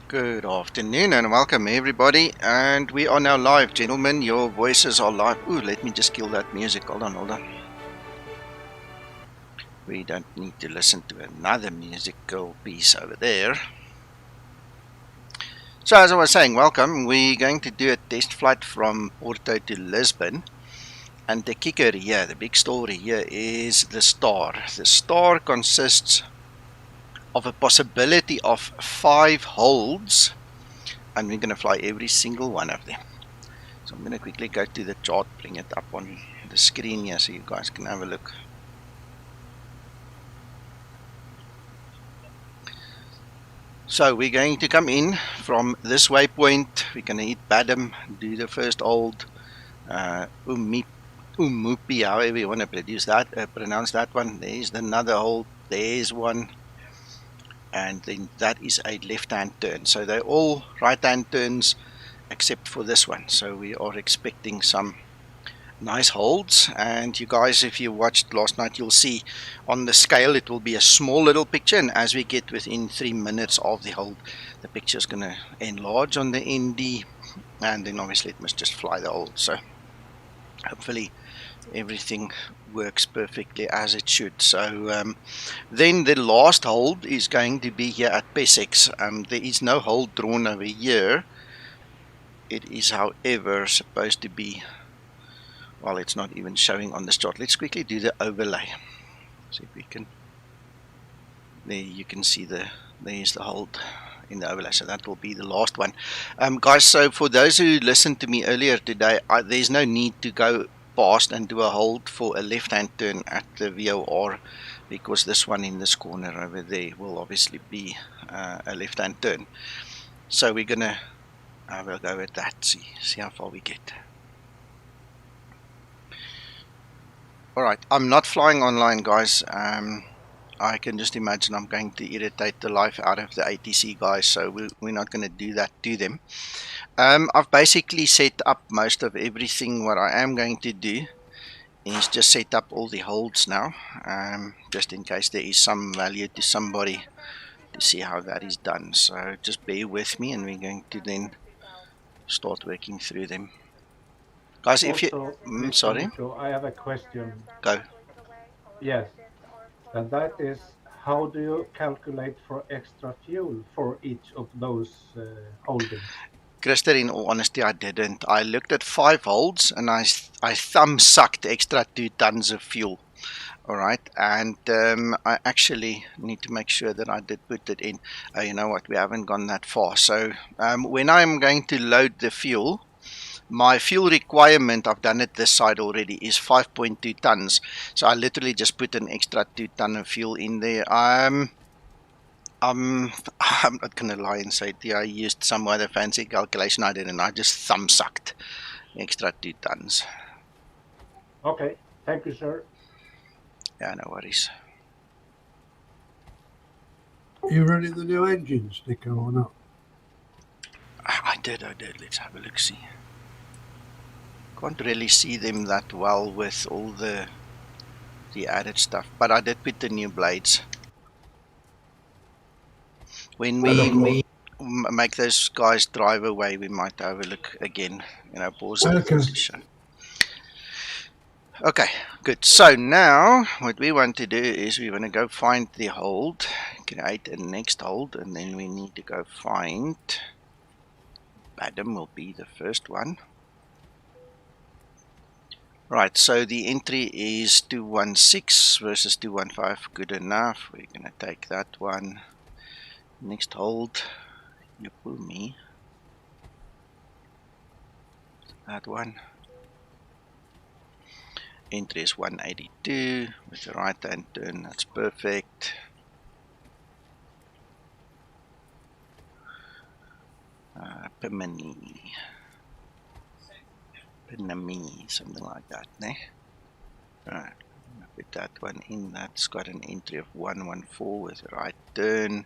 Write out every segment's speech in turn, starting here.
Good afternoon and welcome everybody, and we are now live, gentlemen. Your voices are live. Ooh, let me just kill that music. Hold on. We don't need to listen to another musical piece over there. So as I was saying, welcome. We're going to do a test flight from Porto to Lisbon. And the kicker here, the big story here, is the star. The star consists of a possibility of 5 holds, and we're going to fly every single one of them. So I'm going to quickly go to the chart, bring it up on the screen here so you guys can have a look. So we're going to come in from this waypoint. We're going to hit Badham, do the first hold, Umupi, however you want to pronounce that one. There's another hold, there's one, and then that is a left-hand turn. So they're all right-hand turns except for this one. So we are expecting some nice holds, and you guys, if you watched last night, you'll see on the scale it will be a small little picture, and as we get within 3 minutes of the hold, the picture is going to enlarge on the ND, and then obviously it must just fly the hold. So hopefully everything works perfectly as it should. So then the last hold is going to be here at Pessex. There is no hold drawn over here. It is however supposed to be, well, it's not even showing on this chart. Let's quickly do the overlay. See if we can. There you can see there's the hold in the overlay. So that will be the last one. Guys, so for those who listened to me earlier today, there's no need to go past and do a hold for a left-hand turn at the VOR, because this one in this corner over there will obviously be a left-hand turn. So we're going to have a go at that. See how far we get. Alright, I'm not flying online, guys. I can just imagine I'm going to irritate the life out of the ATC guys, so we're not going to do that to them. I've basically set up most of everything. What I am going to do is just set up all the holds now, just in case there is some value to somebody to see how that is done. So just bear with me, and we're going to then start working through them. Guys, if you... sorry? I have a question. Go. Yes, and that is, how do you calculate for extra fuel for each of those holdings? Christer, in all honesty, I didn't. I looked at 5 holds and I thumb sucked extra 2 tons of fuel. Alright, and I actually need to make sure that I did put it in. You know what, we haven't gone that far. So when I'm going to load the fuel, my fuel requirement, I've done it this side already, is 5.2 tons. So I literally just put an extra 2 ton of fuel in there. I'm not going to lie and say I used some other fancy calculation. I didn't. I just thumb sucked extra 2 tons. Okay, thank you, sir. Yeah, no worries. Are you running the new engines, Nico, or not? I did. Let's have a look, see. Can't really see them that well with all the added stuff, but I did put the new blades. When we make those guys drive away, we might have a look again. Pause the show. Okay, good. So now what we want to do is we want to go find the hold, create a next hold, and then we need to go find Badham will be the first one. Right, so the entry is 216 versus 215. Good enough. We're going to take that one. Next hold, Yupumi. That one. Entry is 182 with the right hand turn. That's perfect. Pimini, something like that, ne? Alright, put that one in. That's got an entry of 114 with the right turn.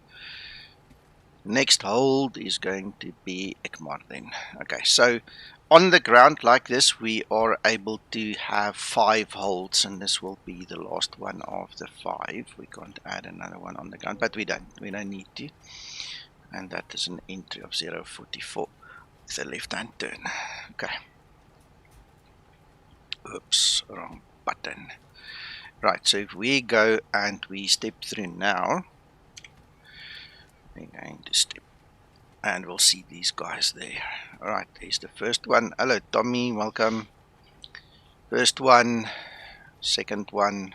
Next hold is going to be Ekmar then. Okay, so on the ground like this, we are able to have 5 holds, and this will be the last one of the 5. We can't add another one on the ground, but we don't need to. and that is an entry of 0.44 with a left-hand turn. Okay. Oops, wrong button. Right, so if we go and we step through now, we're going to step, and we'll see these guys there. Alright, there's the first one. Hello Tommy, welcome. First one, second one,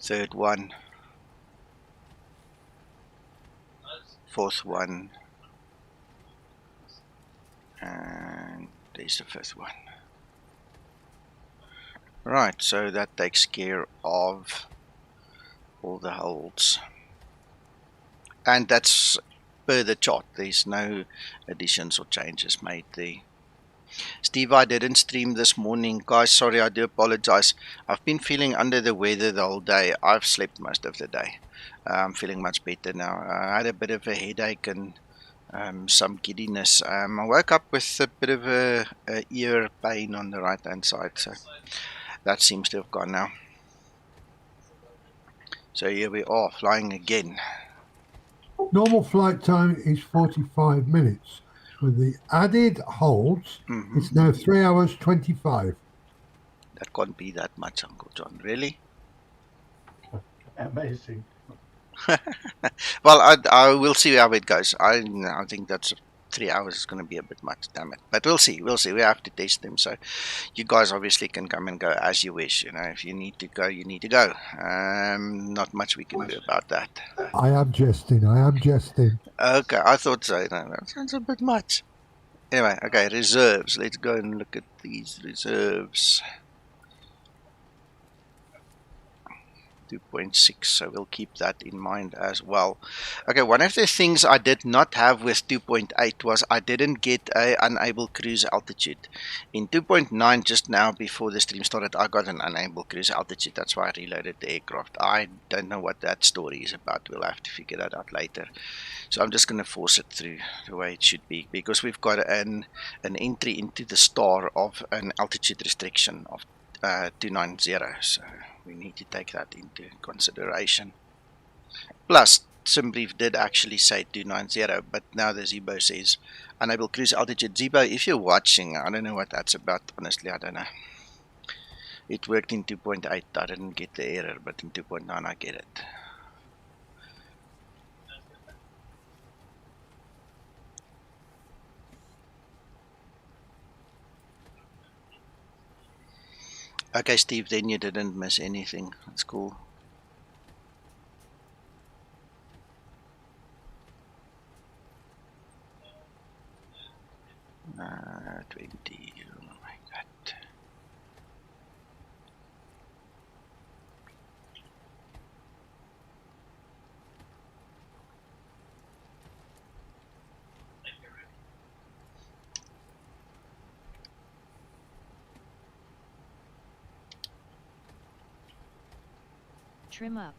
third one, fourth one, and there's the fifth one. Right, so that takes care of all the holds. And that's per the chart. There's no additions or changes made there. Steve, I didn't stream this morning. Guys, sorry, I do apologize. I've been feeling under the weather the whole day. I've slept most of the day. I'm feeling much better now. I had a bit of a headache and some giddiness. I woke up with a bit of a ear pain on the right hand side, so that seems to have gone now. So here we are, flying again. Normal flight time is 45 minutes. With the added holds, it's now 3 hours 25. That can't be that much, Uncle John. Really? Amazing. Well, I will see how it goes. I think that's 3 hours is going to be a bit much, damn it. But we'll see. We have to test them. So you guys obviously can come and go as you wish. You know, if you need to go, you need to go. Not much we can do about that. I am jesting. Okay, I thought so. No, that sounds a bit much. Anyway, okay, reserves. Let's go and look at these reserves. 2.6, so we'll keep that in mind as well. Okay, one of the things I did not have with 2.8 was I didn't get a unable cruise altitude. In 2.9, just now before the stream started, I got an unable cruise altitude. That's why I reloaded the aircraft. I don't know what that story is about. We'll have to figure that out later. So I'm just going to force it through the way it should be, because we've got an entry into the star of an altitude restriction of 290, so we need to take that into consideration. Plus, Simbrief did actually say 290, but now the Zibo says unable cruise altitude. Zibo, if you're watching, I don't know what that's about. Honestly, I don't know. It worked in 2.8. I didn't get the error, but in 2.9 I get it. Okay, Steve, then you didn't miss anything. That's cool. Uh, 20, oh my God. Trim up.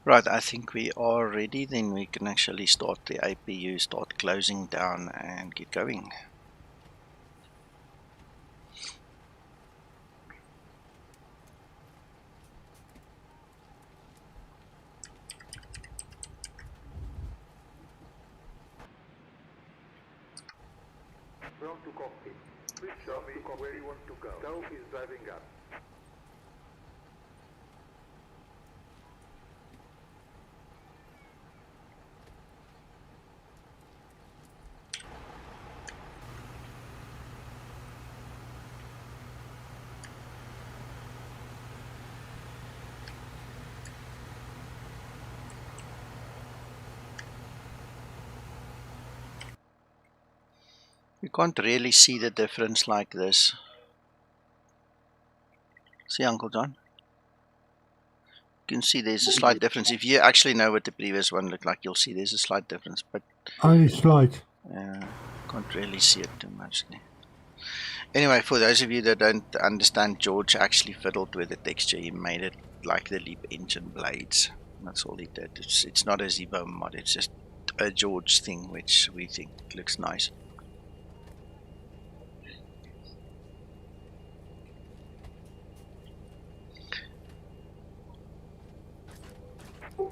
Right, I think we are ready. Then we can actually start the APU, start closing down and get going. From to cockpit. Please tell me where you want to go. Stow is driving up. You can't really see the difference like this. See, Uncle John? You can see there's a slight difference. If you actually know what the previous one looked like, you'll see there's a slight difference. But only slight. Can't really see it too much there. Anyway, for those of you that don't understand, George actually fiddled with the texture. He made it like the LEAP engine blades. That's all he did. It's not a Zibo mod. It's just a George thing, which we think looks nice.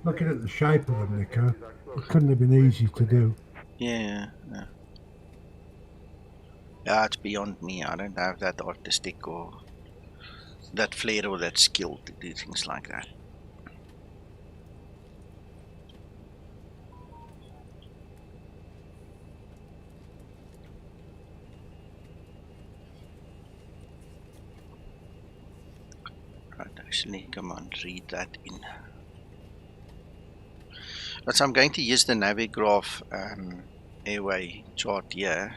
Looking at the shape of them, Nico, it couldn't have been easy to do. Yeah, yeah, it's beyond me. I don't have that artistic or that flair or that skill to do things like that. Right, actually, come on, read that in. But so I'm going to use the Navigraph airway chart here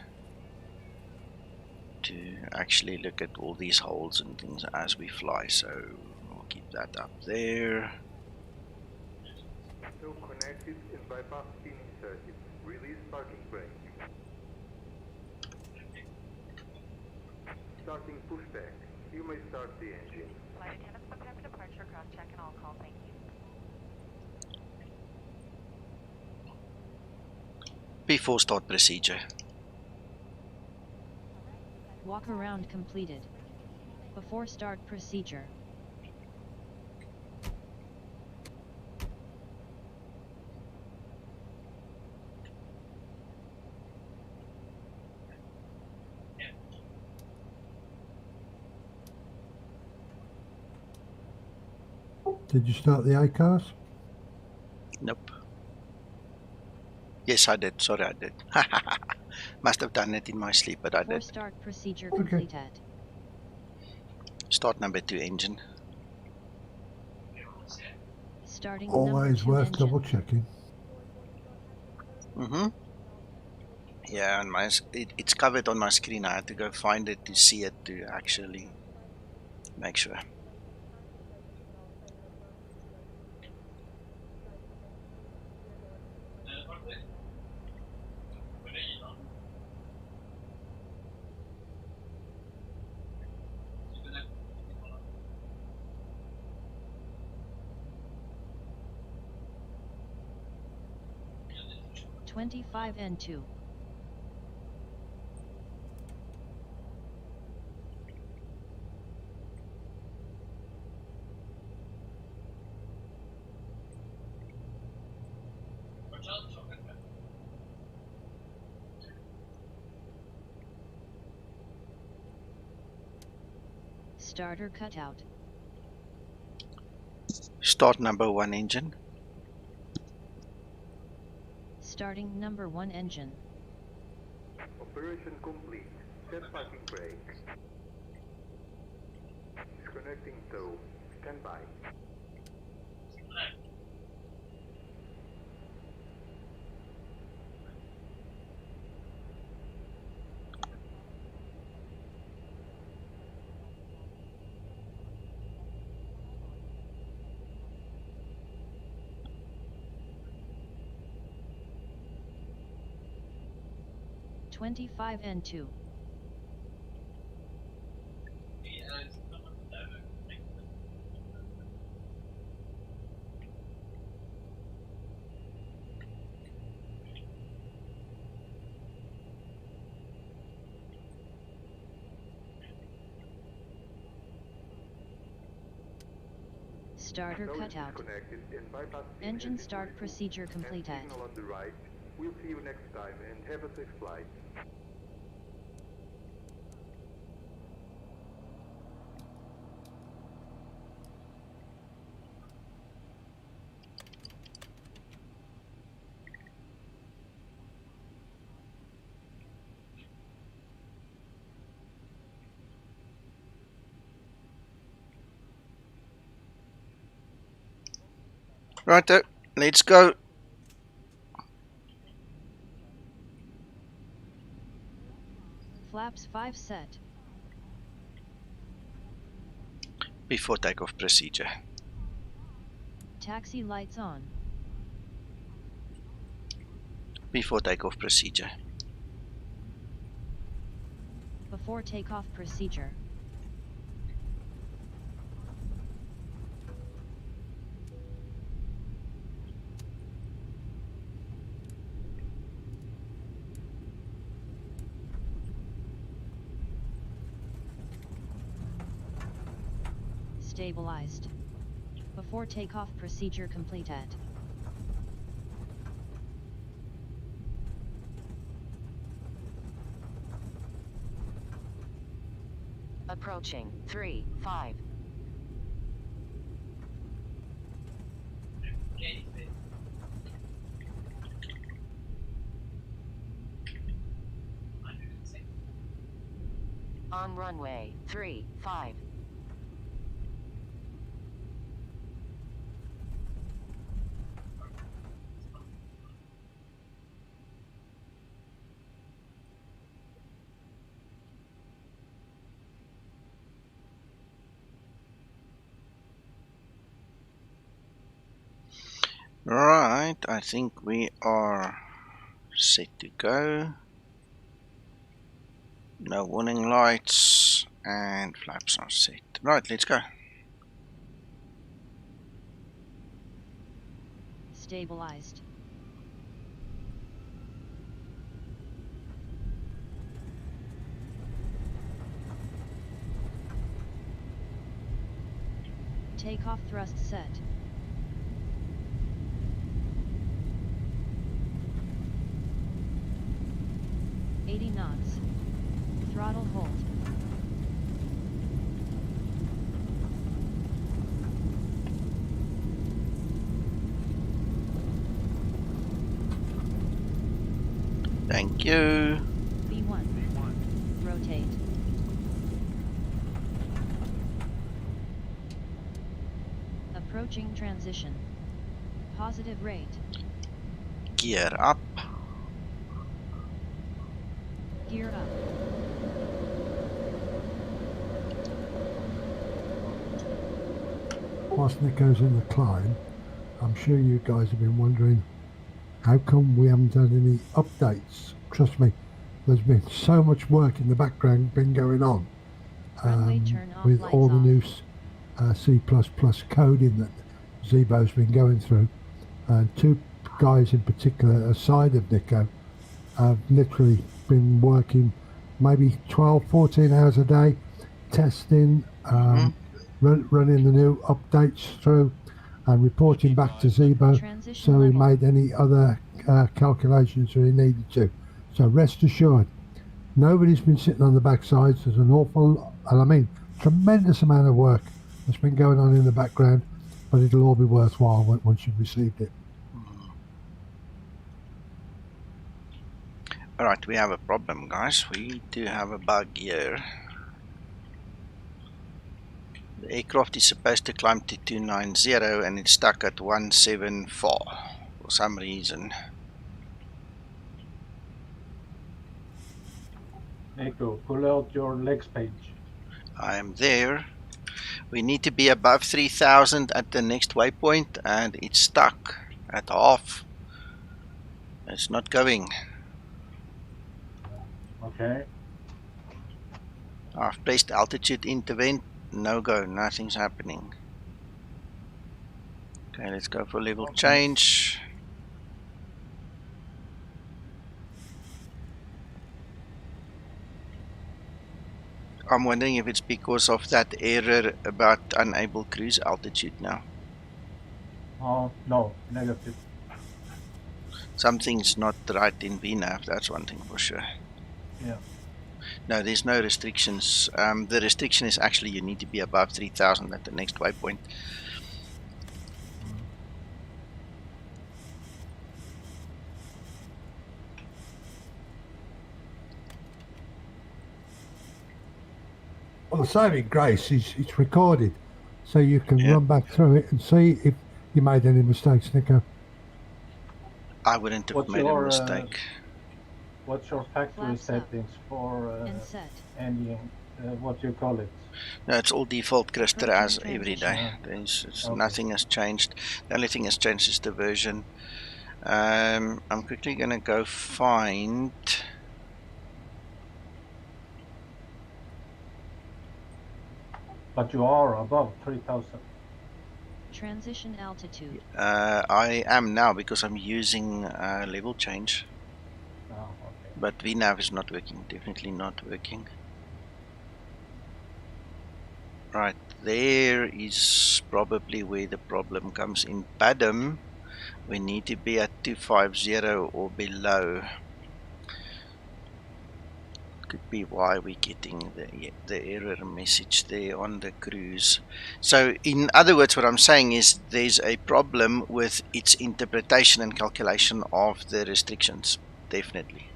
to actually look at all these holes and things as we fly. So we'll keep that up there. So connected and bypass pin inserted. Release parking brake. Starting pushback. You may start the engine. Flight attendants, prepare for departure, cross check and all call, thank you. Before start procedure. Walk around completed. Before start procedure. Did you start the ACARS? Nope. Yes, I did. Sorry, I did. Must have done it in my sleep, but I Before did. start procedure Okay. completed. Start number 2 engine. Starting Always number 2 worth engine. double checking. Yeah, and it's covered on my screen. I had to go find it to see it to actually make sure. N2. Starter cutout. Start number 1 engine. Starting number 1 engine. Operation complete. Set parking brake. Disconnecting tow. Stand by. N2. Starter Tow is cutout. disconnected and bypass pin Engine has been start removed. procedure And completed. signal on the right. We'll see you next time and have a safe flight. Right, let's go. Flaps 5 set. Before takeoff procedure. Taxi lights on. Before takeoff procedure. Before takeoff procedure. Stabilized. Before takeoff procedure completed. Approaching 3-5. On runway 3-5. Right, I think we are set to go. No warning lights and flaps are set. Right, let's go. Stabilized. Takeoff thrust set. $80 knots. Throttle hold. Thank you. V1. Rotate. Approaching transition. Positive rate. Gear up. Gear up. Whilst Nico's in the climb, I'm sure you guys have been wondering how come we haven't had any updates. Trust me, there's been so much work in the background been going on with all the new C++ coding that Zibo's been going through. And two guys in particular aside of Nico have literally been working maybe 12, 14 hours a day, testing, running the new updates through and reporting back to Zibo so he made any other calculations that he needed to. So rest assured, nobody's been sitting on the backsides. There's an awful, and I mean tremendous amount of work that's been going on in the background, but it'll all be worthwhile once you've received it. Alright, we have a problem, guys. We do have a bug here. The aircraft is supposed to climb to 290 and it's stuck at 174 for some reason. Nico, pull out your legs page. I am there. We need to be above 3000 at the next waypoint and it's stuck at half. It's not going. Okay. I've pressed altitude intervent. No go, nothing's happening. Okay, let's go for level change. I'm wondering if it's because of that error about unable cruise altitude now. Oh, no, negative. Something's not right in VNAV, that's one thing for sure. Yeah. No, there's no restrictions. The restriction is actually you need to be above 3000 at the next waypoint. Well, the saving grace is it's recorded, so you can run back through it and see if you made any mistakes, Nico. I wouldn't have made a mistake. What's your factory settings for any, what do you call it? No, it's all default Krister as every day. Nothing has changed. The only thing has changed is the version. I'm quickly going to go find... But you are above 3000. Transition altitude. I am now because I'm using level change. Oh, okay. But VNAV is not working, definitely not working. Right, there is probably where the problem comes in. Padam, we need to be at 250 or below. Could be why we're getting the error message there on the cruise. So in other words, what I'm saying is there's a problem with its interpretation and calculation of the restrictions. Definitely.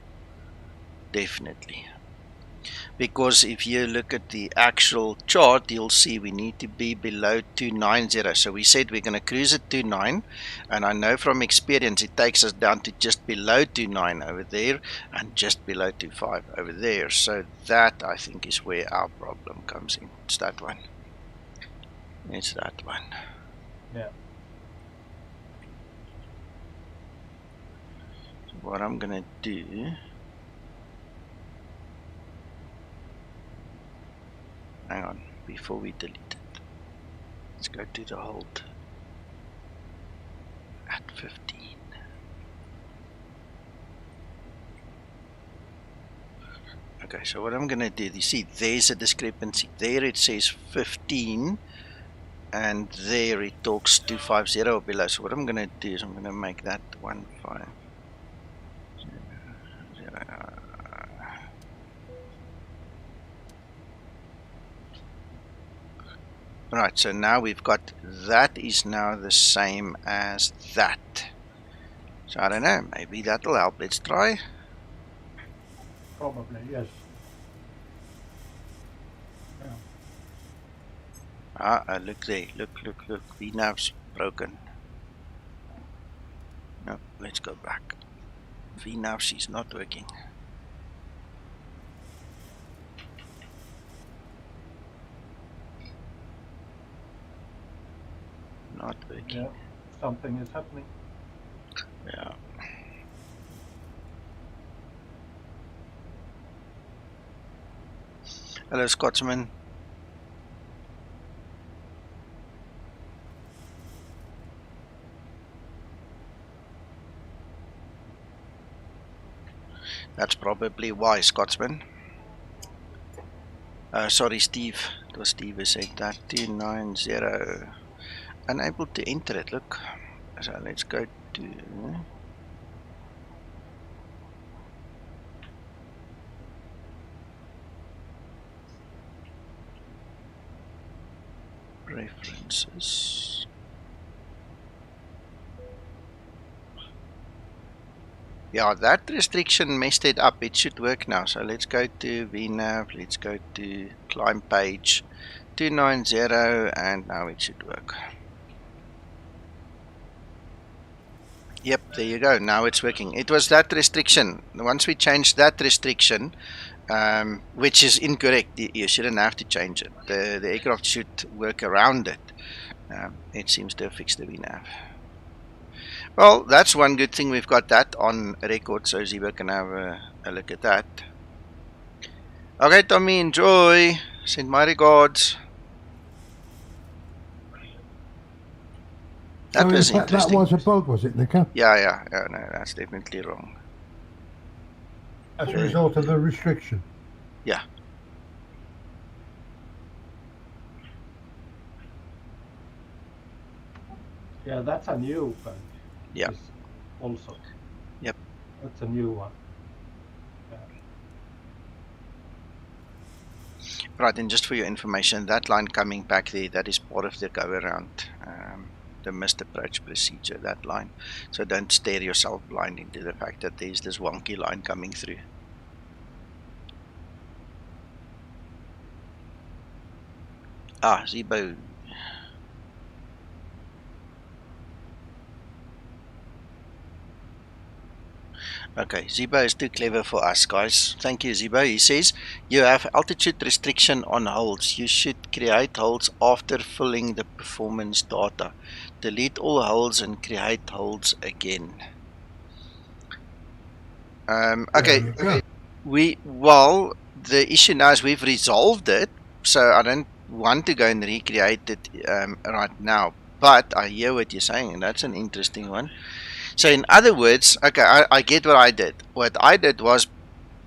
Because if you look at the actual chart, you'll see we need to be below 290. So we said we're going to cruise at 29, and I know from experience it takes us down to just below 29 over there and just below 25 over there. So that, I think, is where our problem comes in. It's that one. Yeah. So what I'm going to do, hang on, before we delete it, let's go to the hold at 15. Okay, so what I'm going to do, you see there's a discrepancy. There it says 15 and there it talks 250 or below. So what I'm going to do is I'm going to make that 1500. Right, so now we've got that is now the same as that. So I don't know, maybe that'll help. Let's try. Probably, yes. Yeah. Look there, look. VNav's broken. No, let's go back. VNav, she's not working. Not working. Yeah, something is happening. Yeah. Hello, Scotsman. That's probably why, Scotsman. Sorry, Steve. It was Steve who said that. 290. Unable to enter it. Look. So let's go to. Preferences. Yeah, that restriction messed it up. It should work now. So let's go to VNav. Let's go to climb page 290 and now it should work. Yep, there you go. Now it's working. It was that restriction. Once we changed that restriction, which is incorrect, you shouldn't have to change it. The aircraft should work around it. It seems to have fixed the VNav. Well, that's one good thing. We've got that on record, so Zibo can have a look at that. Okay, Tommy, enjoy. Send my regards. That was interesting. That was a bug, was it, Nico? Yeah, no, that's definitely wrong. As a result of the restriction? Yeah. Yeah, that's a new bug. Yeah. Also. Yep. That's a new one. Yeah. Right, and just for your information, that line coming back there, that is part of the go around, the missed approach procedure, that line. So don't stare yourself blind into the fact that there's this wonky line coming through. Zibo. Okay, Zibo is too clever for us, guys. Thank you, Zibo. He says, you have altitude restriction on holds. You should create holds after filling the performance data. Delete all holds and create holds again. Okay. Well, the issue now is we've resolved it, so I don't want to go and recreate it right now. But I hear what you're saying, and that's an interesting one. So in other words, okay, I get what I did. What I did was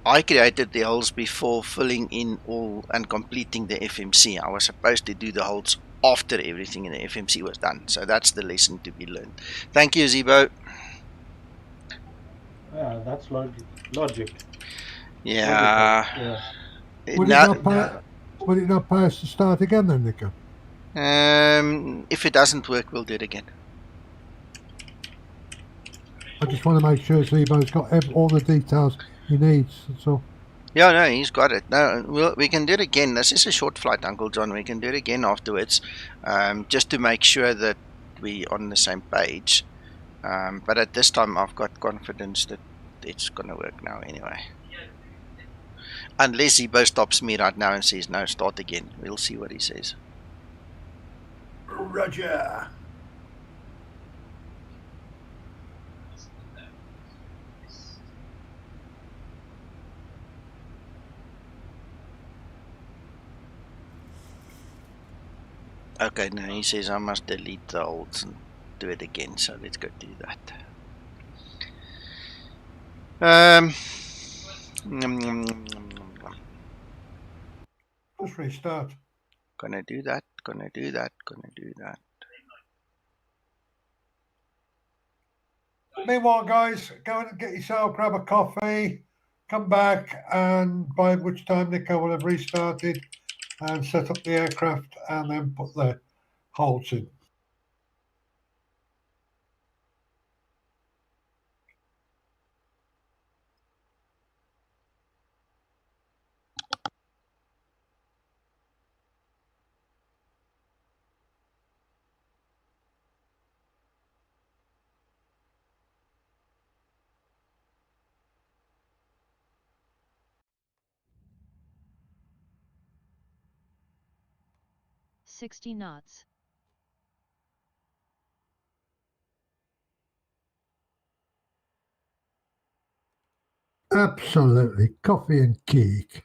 I created the holes before filling in all and completing the FMC. I was supposed to do the holes after everything in the FMC was done. So that's the lesson to be learned. Thank you, Zibo. Yeah, that's logic. Yeah. Logical. Yeah. Would it not pay us to start again then, Nico? If it doesn't work, we'll do it again. I just want to make sure Zibo's got all the details he needs. That's all. Yeah, no, he's got it. No, we can do it again. This is a short flight, Uncle John. We can do it again afterwards, just to make sure that we're on the same page. But at this time, I've got confidence that it's going to work now anyway. Unless Zibo stops me right now and says, no, start again. We'll see what he says. Roger. Okay, now he says I must delete the holds and do it again. So let's go do that. Just restart. Gonna do that. Meanwhile, guys, go and get yourself, grab a coffee, come back, and by which time Nico will have restarted and set up the aircraft and then put the holds in. $60 knots. Absolutely. Coffee and cake.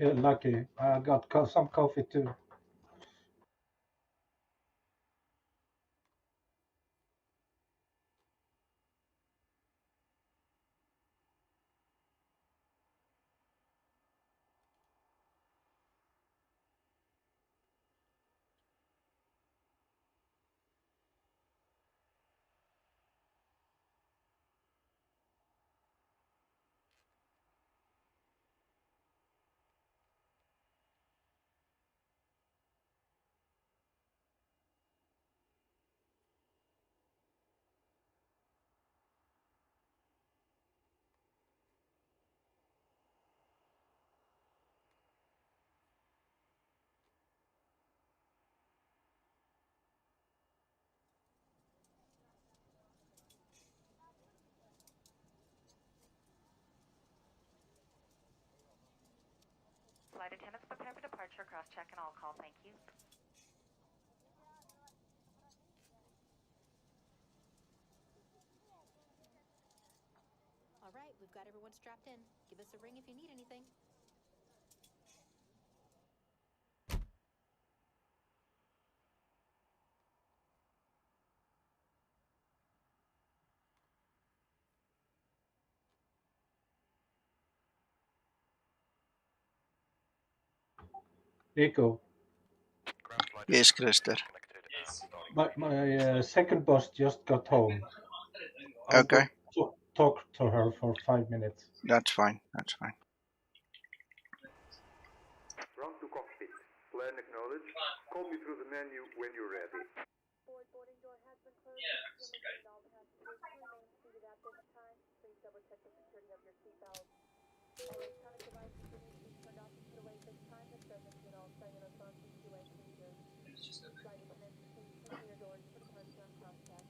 Yeah, lucky. I got some coffee too. Flight attendants prepare for departure. Cross-check and all call. Thank you. All right, we've got everyone strapped in. Give us a ring if you need anything. Nico, Yes, Krister. my second boss just got home. I'll Okay, go talk to her for 5 minutes. that's fine. Round to cockpit. Plan acknowledged. Call me through the menu when you're ready. Boarding door has been closed. Resume all passengers to remain seated at this time. Please double check the security of your seatbelt. All electronic devices will need to be turned off and put away at this time. This does include all cellular phones and two-way pagers. Flight attendants, please check your doors for departure and cross-check.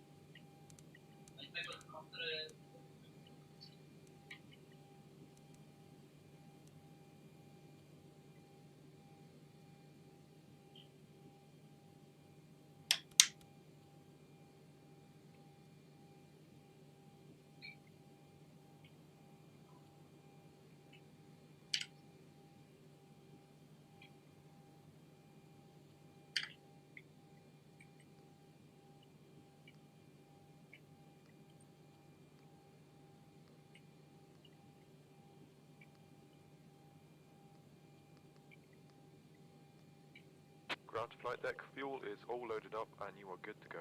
to flight deck. Fuel is all loaded up and you are good to go.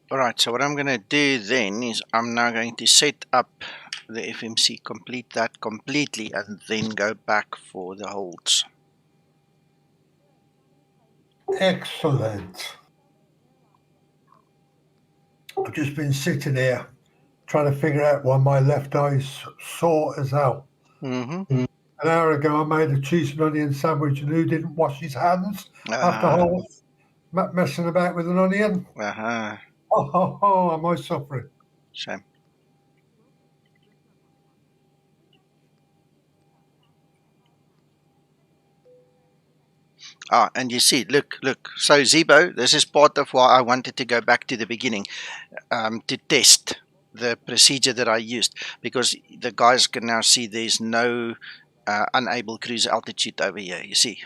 Alright, so what I'm going to do then is I'm now going to set up the FMC, complete that completely, and then go back for the holds. Excellent. I've just been sitting here trying to figure out why my left eye's sore as hell. Mm-hmm. An hour ago, I made a cheese and onion sandwich, and who didn't wash his hands after whole messing about with an onion? Oh, am I suffering? Shame. And you see, look. So Zibo, this is part of why I wanted to go back to the beginning, to test the procedure that I used, because the guys can now see there's no unable cruise altitude over here, you see.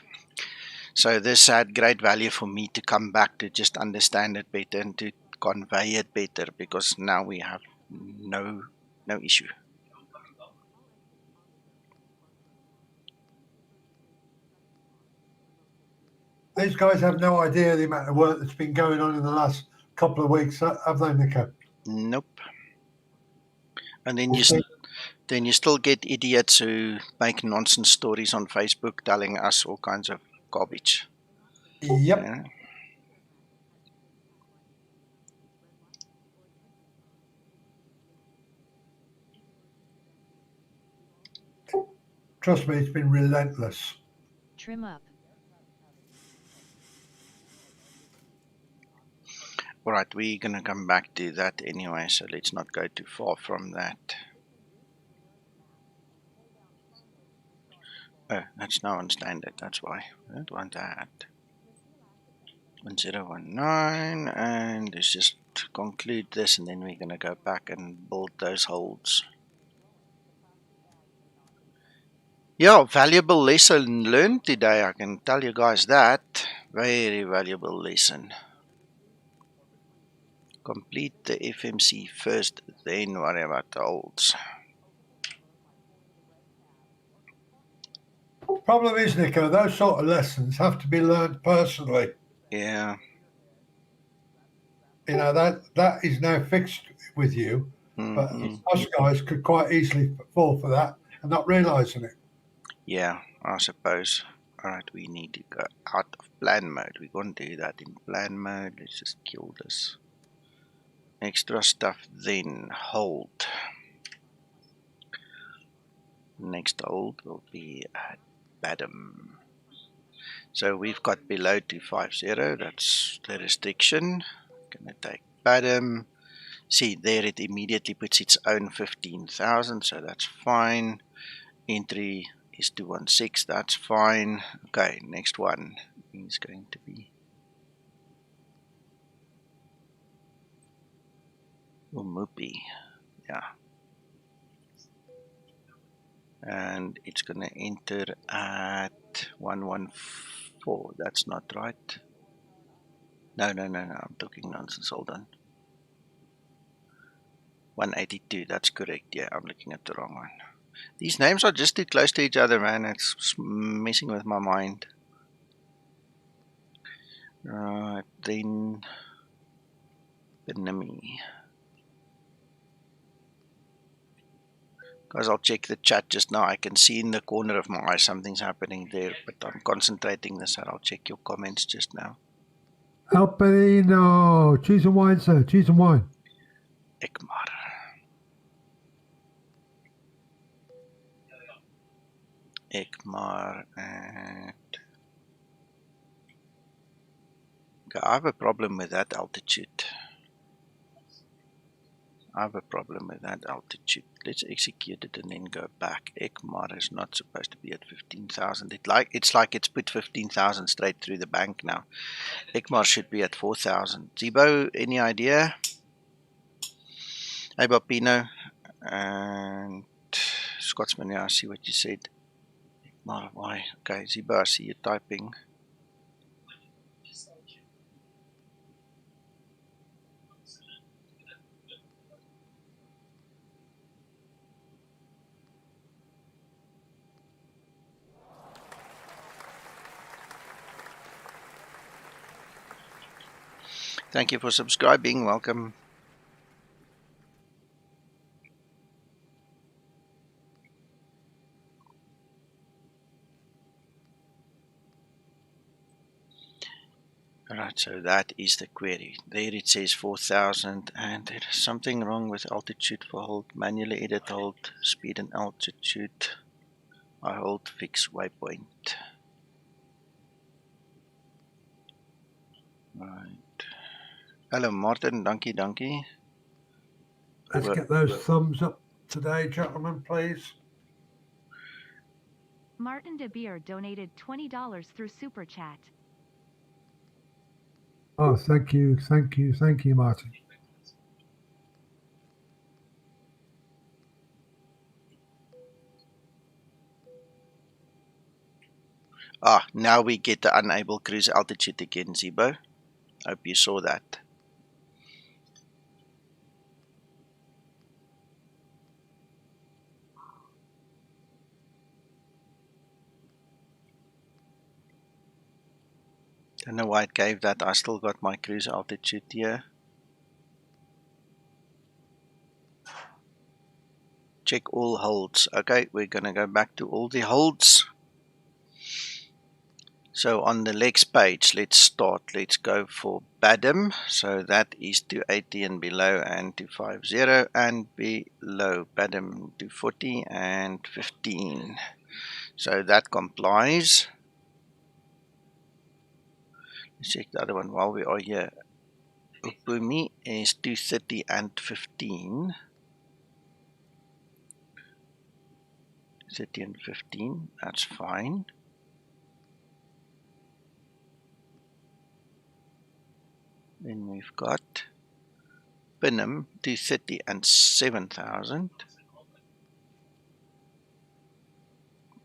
So this had great value for me to come back to just understand it better and to convey it better, because now we have no issue. These guys have no idea the amount of work that's been going on in the last couple of weeks, have they, Nico? Nope. And then you still get idiots who make nonsense stories on Facebook telling us all kinds of garbage. Yep. Yeah. Trust me, it's been relentless. Trim up. Alright, we're going to come back to that anyway, so let's not go too far from that. Oh, that's now on standard, that's why. I don't want that. 1019, and let's just conclude this, and then we're going to go back and build those holds. Yeah, valuable lesson learned today, I can tell you guys that. Very valuable lesson. Complete the FMC first, then worry about the holds. Problem is, Nico, those sort of lessons have to be learned personally. Yeah. You know, that is now fixed with you, but us guys could quite easily fall for that and not realising it. Yeah, I suppose. Alright, we need to go out of plan mode. We're going to do that in plan mode. Let's just kill this extra stuff, then hold. Next hold will be at bottom. So we've got below 250, that's the restriction. Gonna take bottom. See there, it immediately puts its own 15,000, so that's fine. Entry is 216, that's fine. Okay, next one is going to be Umupi, yeah. And it's gonna enter at 114, that's not right. No, I'm talking nonsense, hold on. 182, that's correct, yeah, I'm looking at the wrong one. These names are just too close to each other, man, it's messing with my mind. Right, then Benami. Guys, I'll check the chat just now. I can see in the corner of my eye something's happening there, but I'm concentrating this and I'll check your comments just now. Alpino, cheese and wine, sir, cheese and wine. Ekmar and... Okay, I have a problem with that altitude. I have a problem with that altitude. Let's execute it and then go back. XAMAX is not supposed to be at 15,000. It's like it's put 15,000 straight through the bank now. XAMAX should be at 4,000. Zibo, any idea? Hey, Bapino. And Scotsman, yeah, I see what you said. Why? Okay, Zibo, I see you typing. Thank you for subscribing. Welcome. Alright, so that is the query. There it says 4,000, and there is something wrong with altitude for hold. Manually edit hold, speed and altitude. I hold fix waypoint. Right. Hello Martin, dankie. Let's get those thumbs up today, gentlemen, please. Martin De Beer donated $20 through SuperChat. Oh, thank you, Martin. Ah, now we get the unable cruise altitude again, Zibo. Hope you saw that. Don't know why it gave that. I still got my cruise altitude here. Check all holds. Okay, we're gonna go back to all the holds. So on the legs page, let's start. Let's go for Badham. So that is 280 and below, and 250 and below. Badham 240 and 15. So that complies. Let's check the other one while we are here. Upumi is 230 and 15. 30 and 15, that's fine. Then we've got Pinham 230 and 7,000.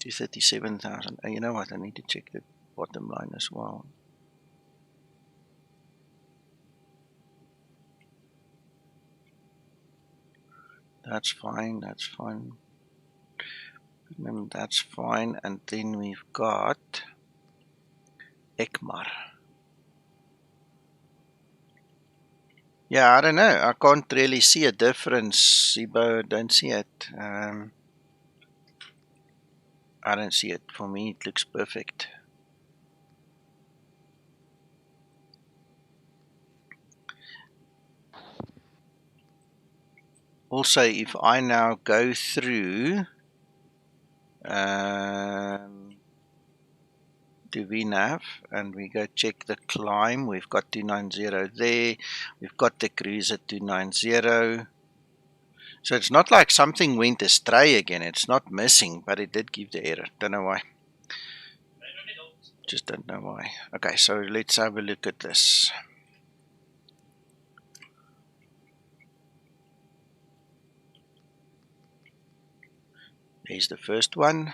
237,000. You know what? I need to check the bottom line as well. That's fine. That's fine. Pinham, that's fine. And then we've got XAMAX. Yeah, I don't know. I can't really see a difference. Zibo, don't see it. I don't see it. For me, it looks perfect. Also, if I now go through to VNAV and we go check the climb, we've got 290 there. We've got the cruise at 290. So it's not like something went astray again. It's not missing, but it did give the error. Don't know why. Just don't know why. Okay, so let's have a look at this. There's the first one,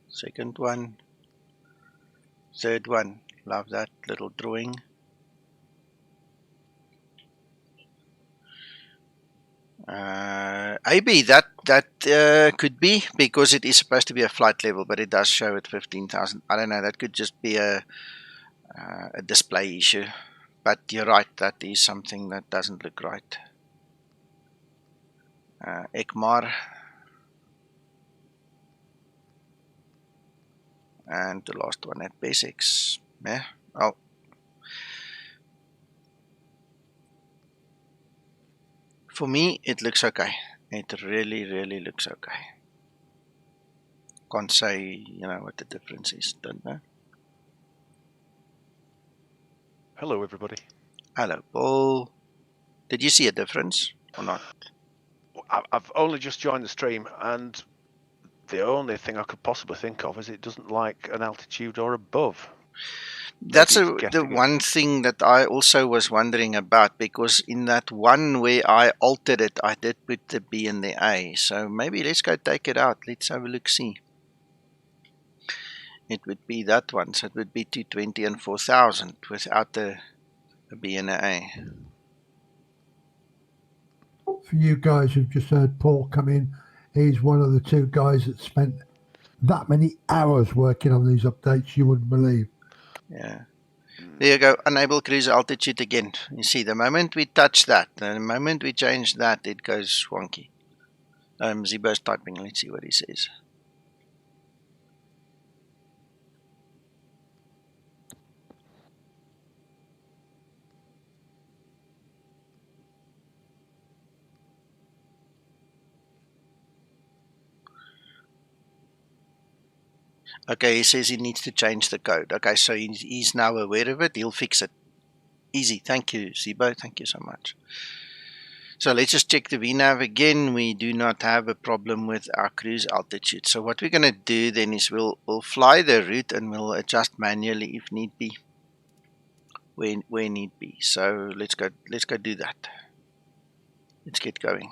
second one, third one. Love that little drawing. Maybe that could be because it is supposed to be a flight level, but it does show at 15,000. I don't know. That could just be a display issue. But you're right. That is something that doesn't look right. XAMAX. And the last one at basics. Yeah. Oh. For me, it looks okay. It really looks okay. Can't say, what the difference is. Don't know. Hello, everybody. Hello, Paul. Did you see a difference? or not? I've only just joined the stream, and the only thing I could possibly think of is it doesn't like an altitude or above. That's Maybe it's the getting it. one thing that I also was wondering about, because in that one where I altered it, I did put the B and the A. So maybe let's go take it out. Let's have a look, see. It would be that one. So it would be 220 and 4000 without the B and the A. For you guys who've just heard Paul come in, he's one of the two guys that spent that many hours working on these updates, you wouldn't believe. Yeah. There you go. Enable cruise altitude again. You see, the moment we touch that, the moment we change that, it goes wonky. Zibo's typing. Let's see what he says. Okay, he says he needs to change the code. Okay, so he's now aware of it. He'll fix it. Easy. Thank you, Zibo. Thank you so much. So let's just check the VNav again. We do not have a problem with our cruise altitude. So what we're going to do then is we'll fly the route and we'll adjust manually if need be, where need be. So let's go do that. Let's get going.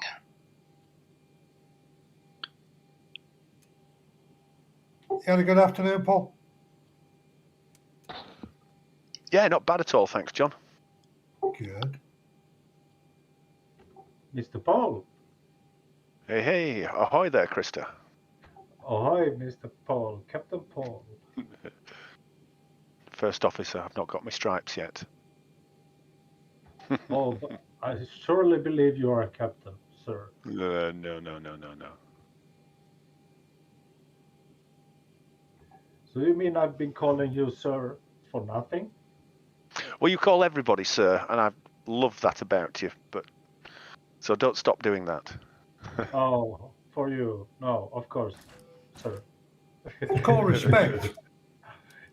You had a good afternoon, Paul? Yeah, not bad at all, thanks, John. Good. Mr. Paul. Hey, ahoy there, Krista. Ahoy, Mr. Paul. Captain Paul. First officer, I've not got my stripes yet. Oh, but I surely believe you are a captain, sir. No. So you mean I've been calling you sir for nothing? Well, you call everybody sir, and I love that about you, but so don't stop doing that. Oh, for you. No, of course, sir. It's called respect.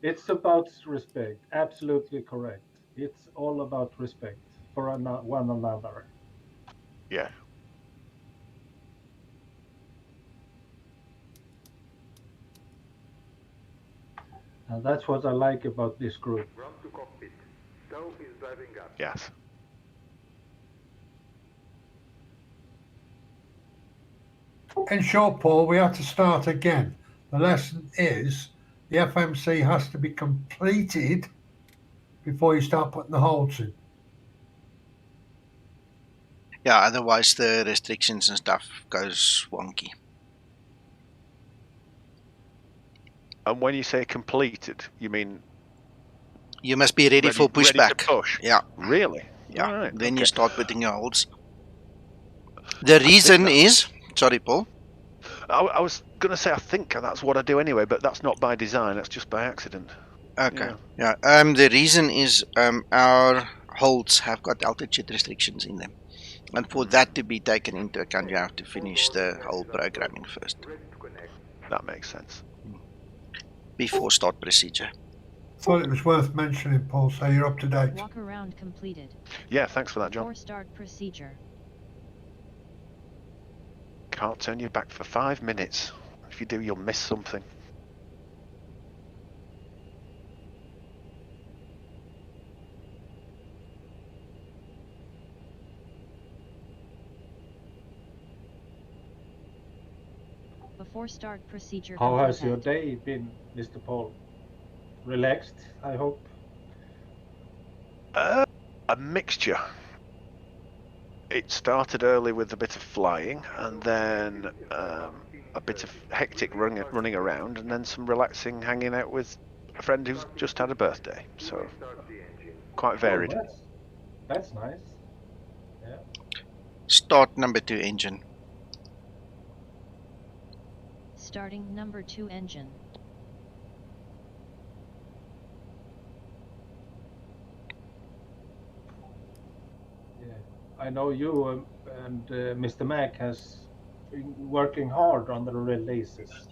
It's about respect. Absolutely correct. It's all about respect for one another. Yeah. And that's what I like about this group. Ground to cockpit. Stow is driving up. Yes. In short, Paul, we have to start again. The lesson is the FMC has to be completed before you start putting the holds in. Yeah, otherwise the restrictions and stuff goes wonky. And when you say completed, you mean you must be ready for pushback. Ready to push. Yeah. Really? Yeah. Right, then okay. you start putting your holds. The reason is, sorry, Paul. I was going to say I think that's what I do anyway, but that's not by design. That's just by accident. Okay. Yeah. The reason is our holds have got altitude restrictions in them. And for that to be taken into account, you have to finish the whole programming first. That makes sense. Before start procedure. Thought it was worth mentioning, Paul, so you're up to date. Walk around completed. Yeah, thanks for that, John. Before start procedure. Can't turn you back for 5 minutes. If you do, you'll miss something. Before start procedure. How has your day been, Mr. Paul? Relaxed, I hope? A mixture. It started early with a bit of flying, and then a bit of hectic running around, and then some relaxing hanging out with a friend who's just had a birthday. So quite varied. Oh, that's nice. Yeah. Start number 2 engine. Starting number 2 engine. Yeah. I know you and Mr. Mac has been working hard on the releases,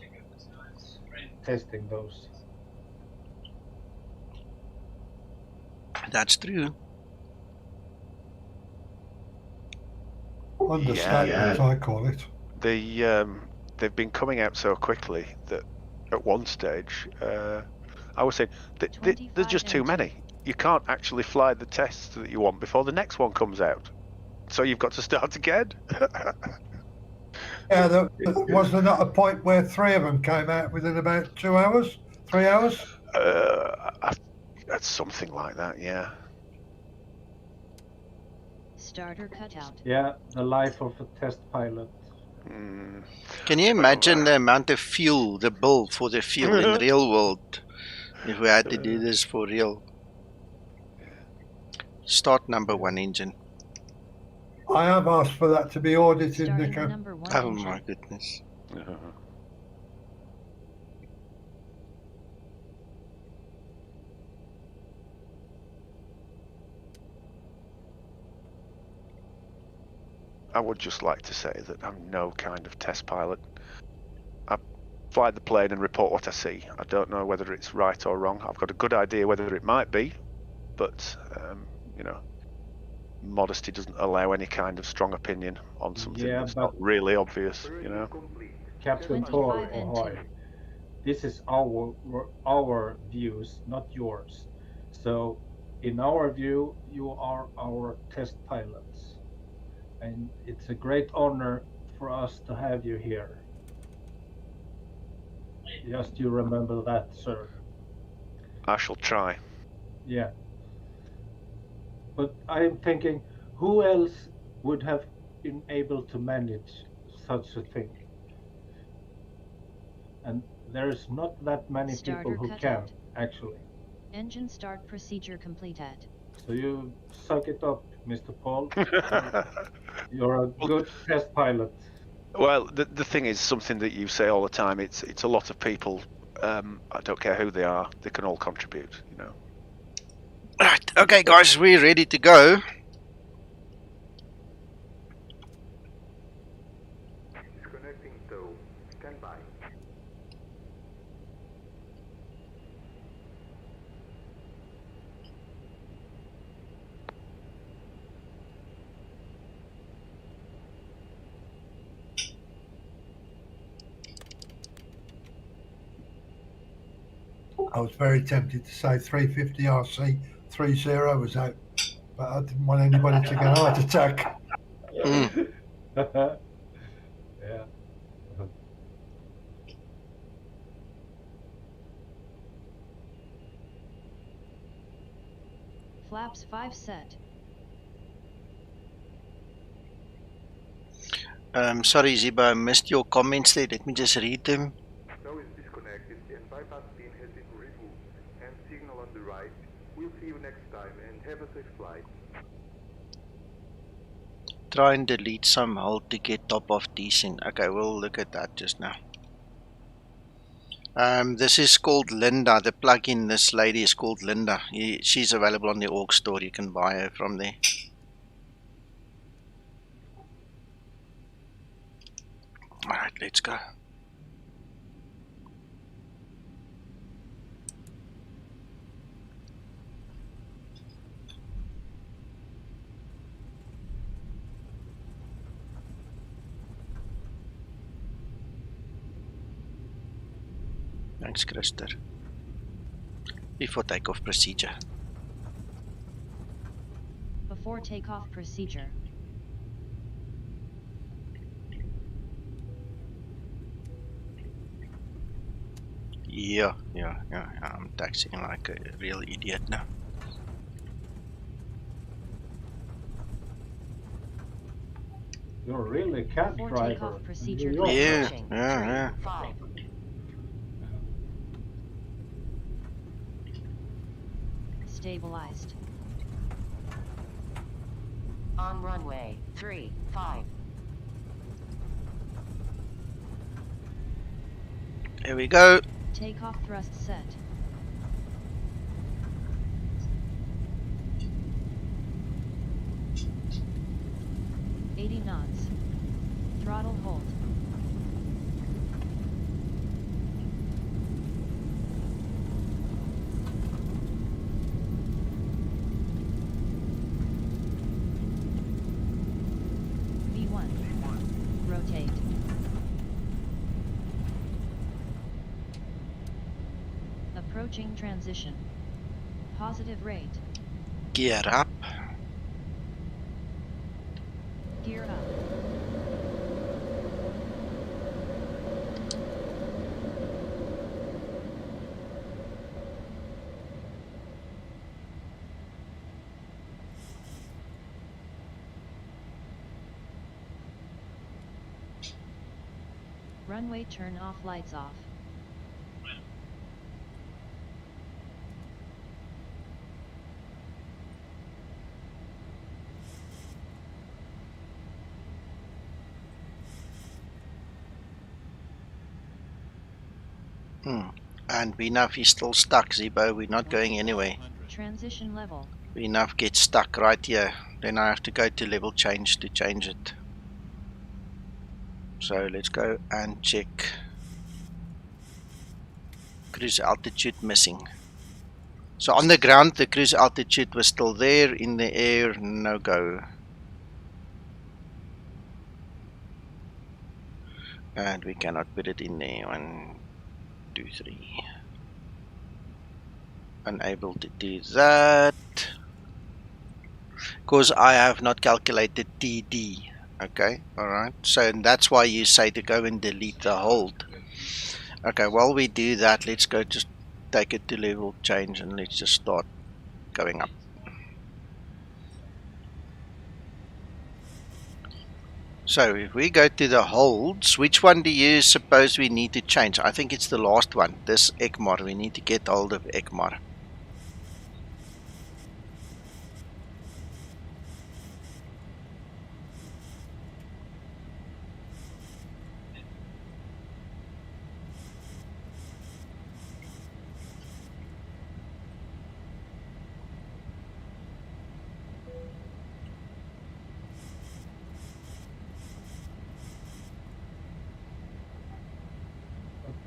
testing those. That's true. Understatement, I call it. They've been coming out so quickly that at one stage, I was saying there's just too many. You can't actually fly the tests that you want before the next one comes out. So you've got to start again. Yeah, was there not a point where 3 of them came out within about 2 hours, 3 hours? That's something like that, yeah. Starter cutout. Yeah, the life of a test pilot. Can you imagine the amount of fuel, the bill for the fuel in the real world, if we had to do this for real? Start number 1 engine. I have asked for that to be audited, Nico. Number 1 Oh engine. my goodness. I would just like to say that I'm no kind of test pilot. I fly the plane and report what I see. I don't know whether it's right or wrong. I've got a good idea whether it might be, but you know, modesty doesn't allow any kind of strong opinion on something that's not really obvious, you know. Captain Thor Ahoy. This is our views, not yours. So, in our view, you are our test pilots. And it's a great honor for us to have you here. Just you remember that, sir. I shall try. Yeah. But I'm thinking, who else would have been able to manage such a thing? And there's not that many people who can, actually. Engine start procedure completed. So you suck it up, Mr. Paul. You're a good test pilot. Well, the thing is something that you say all the time. It's a lot of people. I don't care who they are. They can all contribute, you know. Right, okay guys, we're ready to go. Disconnecting tow. Stand by. I was very tempted to say 350RC2.9 was out, but I didn't want anybody to get a heart attack. Yeah. Flaps 5 set. Sorry Zibo, I missed your comments there. Let me just read them. Tow is disconnected and bypass pin has been removed. And signal on the right. We'll see you next time and have a safe flight. Try and delete some hold to get top of descent. Okay, we'll look at that just now. This is called Linda. The plugin, this lady is called Linda. She's available on the org store. You can buy her from there. Alright, let's go. Thanks, Christer. Before takeoff procedure. Before takeoff procedure. Yeah, I'm taxiing like a real idiot now. You're really a cab Before driver. takeoff procedure. Yeah. 5. Stabilized. On runway 3-5. Here we go. Takeoff thrust set. knots. Throttle hold. V1. Approaching transition. Positive rate. Gear up. Gear up. Runway turn off, lights off. And we know he's still stuck, Zibo. We're not going anywhere. Transition level. We now get stuck right here. Then I have to go to level change to change it. So let's go and check. Cruise altitude missing. So on the ground the cruise altitude was still there. In the air, no go. And we cannot put it in there. 1, 2, 3. Unable to do that because I have not calculated TD. Okay, alright. So that's why you say to go and delete the hold. Okay, while we do that, let's go just take it to level change and let's just start going up. So if we go to the holds, which one do you suppose we need to change? I think it's the last one, this ECMAR. We need to get hold of ECMAR.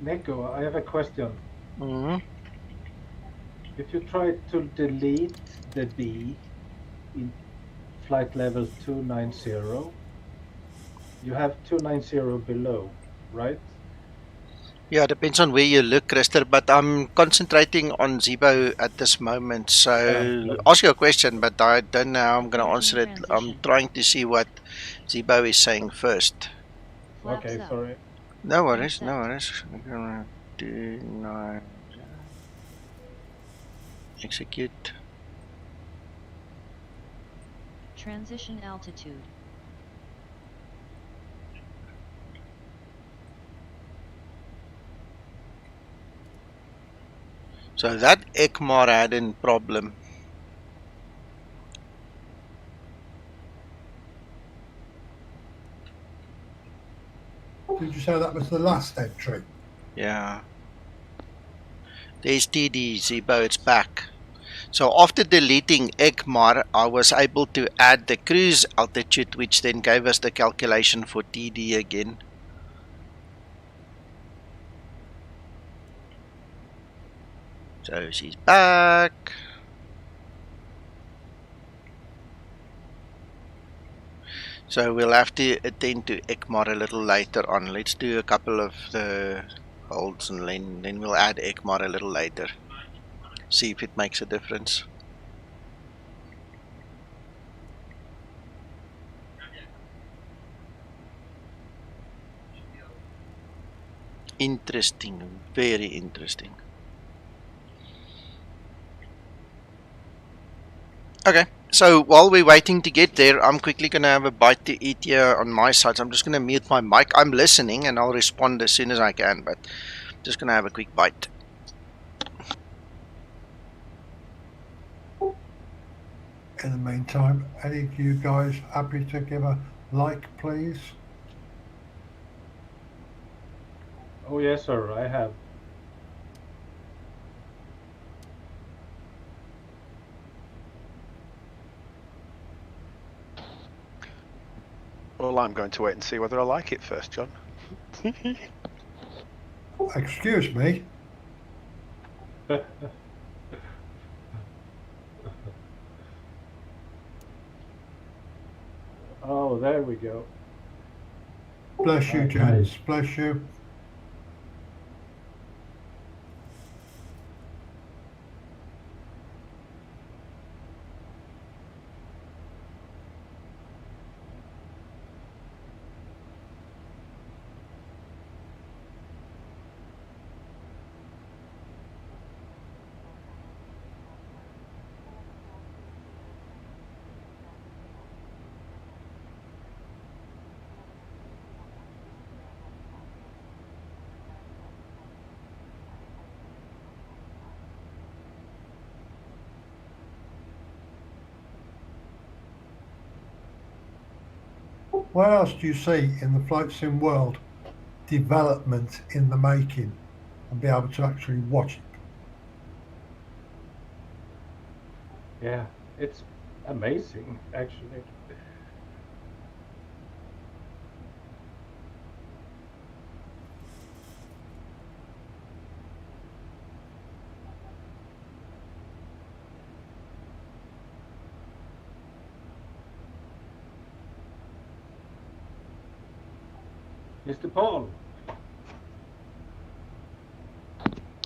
Neko, I have a question. If you try to delete the B in flight level 290, you have 290 below, right? Yeah, depends on where you look, Christer, but I'm concentrating on Zibo at this moment. So ask your question, but I don't know how I'm going to answer it. I'm trying to see what Zibo is saying first. Okay, sorry. No worries, no worries. I'm going to do now. Execute. Transition altitude. So that ECMAR had a problem. Did you say that was the last entry? Yeah. There's TD, Zibo, it's back. So after deleting ECMAR, I was able to add the cruise altitude, which then gave us the calculation for TD again. So she's back. So we'll have to attend to ECMAR a little later on. Let's do a couple of the holds and then we'll add ECMAR a little later. See if it makes a difference. Interesting, very interesting. Okay, so while we're waiting to get there, I'm quickly going to have a bite to eat here on my side. So I'm just going to mute my mic. I'm listening and I'll respond as soon as I can, but just going to have a quick bite. In the meantime, any of you guys happy to give a like, please? Oh yes, sir, I have. Well, I'm going to wait and see whether I like it first, John. Excuse me. Oh, there we go. Bless you, Okay. James. Bless you, James. James. Bless you. Bless you. What else do you see in the flight sim world? Development in the making, and be able to actually watch it. Yeah, it's amazing, actually. Mr. Paul,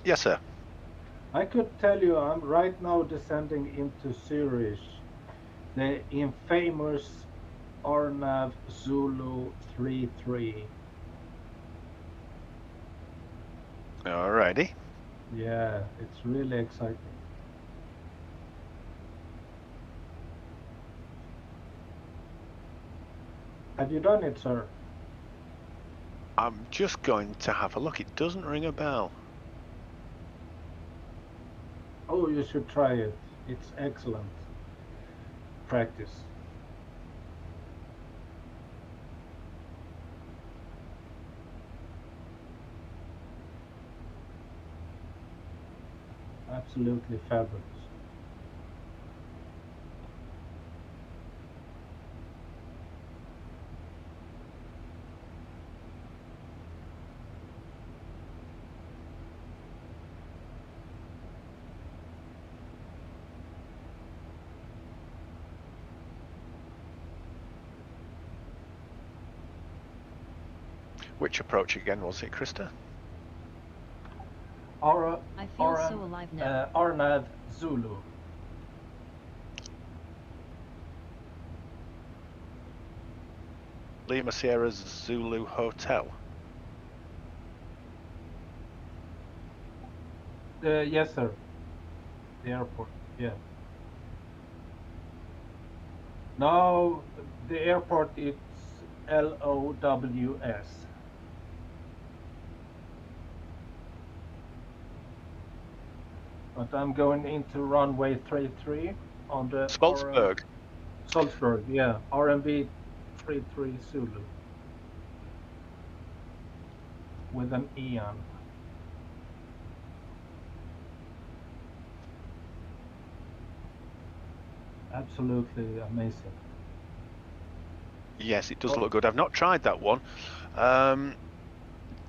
Yes, sir. I could tell you I'm right now descending into Zurich, the infamous Arnav Zulu 33. Alrighty. Yeah, it's really exciting. Have you done it, sir? I'm just going to have a look. It doesn't ring a bell. Oh, you should try it. It's excellent practice. Absolutely fabulous. Which approach again was it, Krista? I feel so alive now. Arnav Zulu. Lima Sierra Zulu Hotel. Yes, sir. The airport. Yeah. Now the airport it's LOWS. But I'm going into runway 33 on the Salzburg. Salzburg, yeah, RMB 33 Zulu with an Ian. Absolutely amazing. Yes, it does look good. I've not tried that one.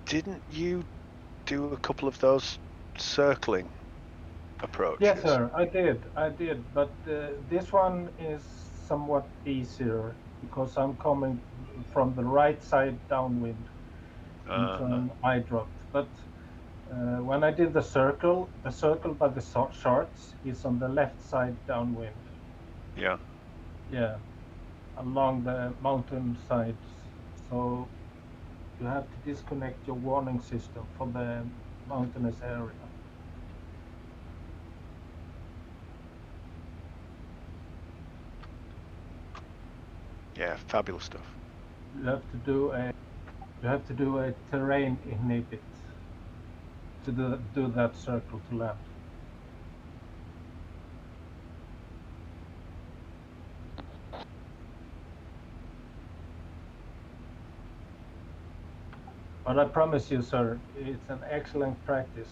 Didn't you do a couple of those circling approaches? Yes, sir, I did, but this one is somewhat easier because I'm coming from the right side downwind into an eye drop. But when I did the circle by the charts is on the left side downwind. Yeah. Yeah, along the mountain sides. So you have to disconnect your warning system for the mountainous area. Yeah, fabulous stuff. You have to do a terrain inhibit to do that circle to land. But I promise you, sir, it's an excellent practice.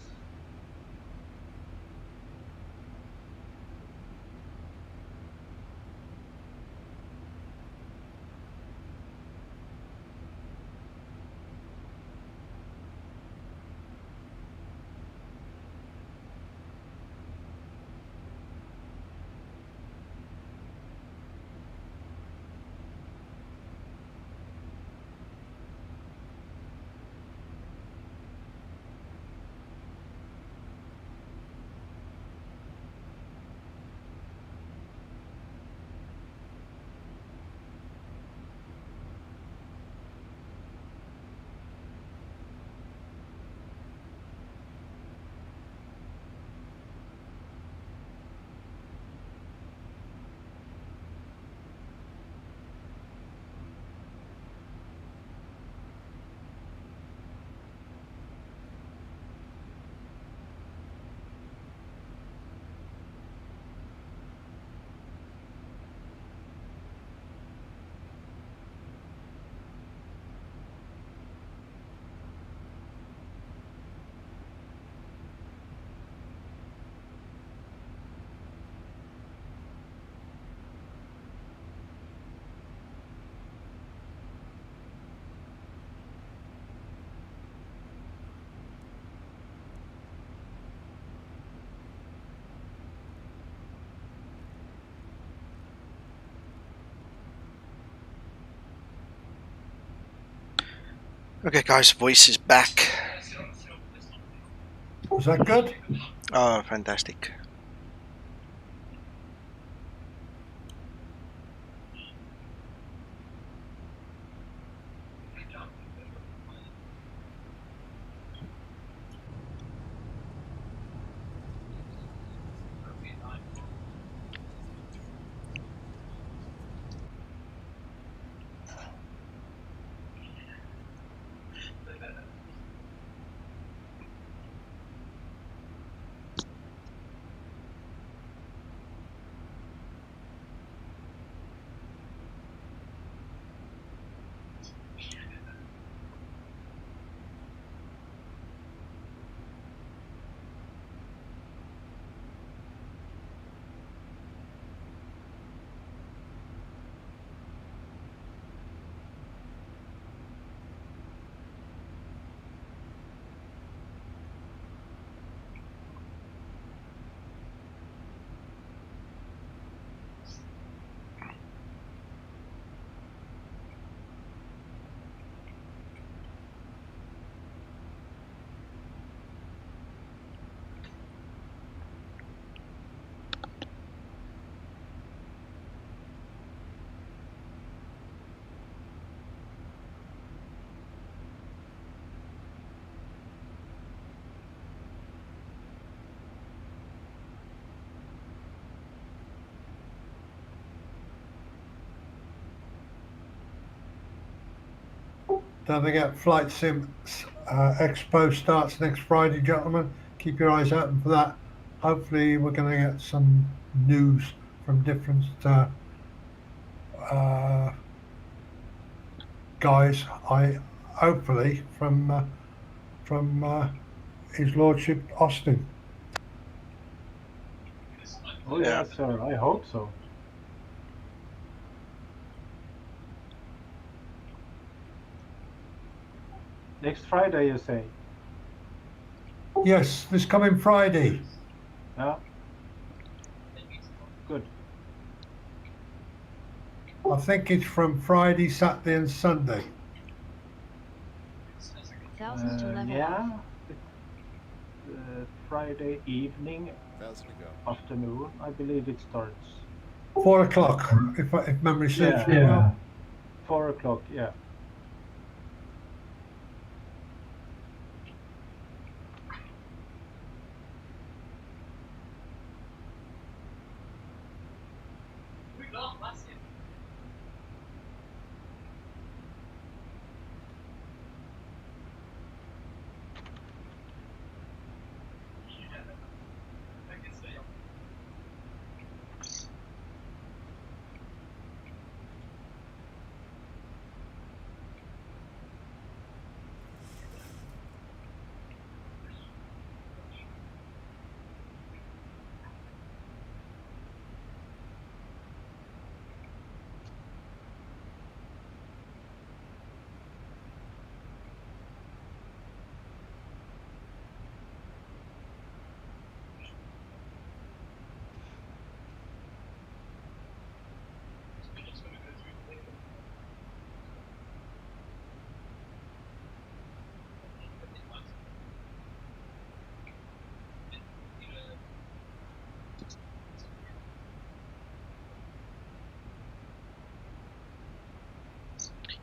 Okay, guys, voice is back. Was that good? Oh, fantastic. Don't forget, Flight Sim Expo starts next Friday, gentlemen. Keep your eyes open for that. Hopefully, we're going to get some news from different guys. Hopefully from His Lordship Austin. Oh yeah, sir. I hope so. Next Friday, you say? Yes, this coming Friday. Yeah. Good. I think it's from Friday, Saturday, and Sunday. Thousands to level Yeah. off. Friday evening, afternoon, I believe it starts. 4 o'clock, if memory serves me Yeah. well. 4 o'clock, yeah.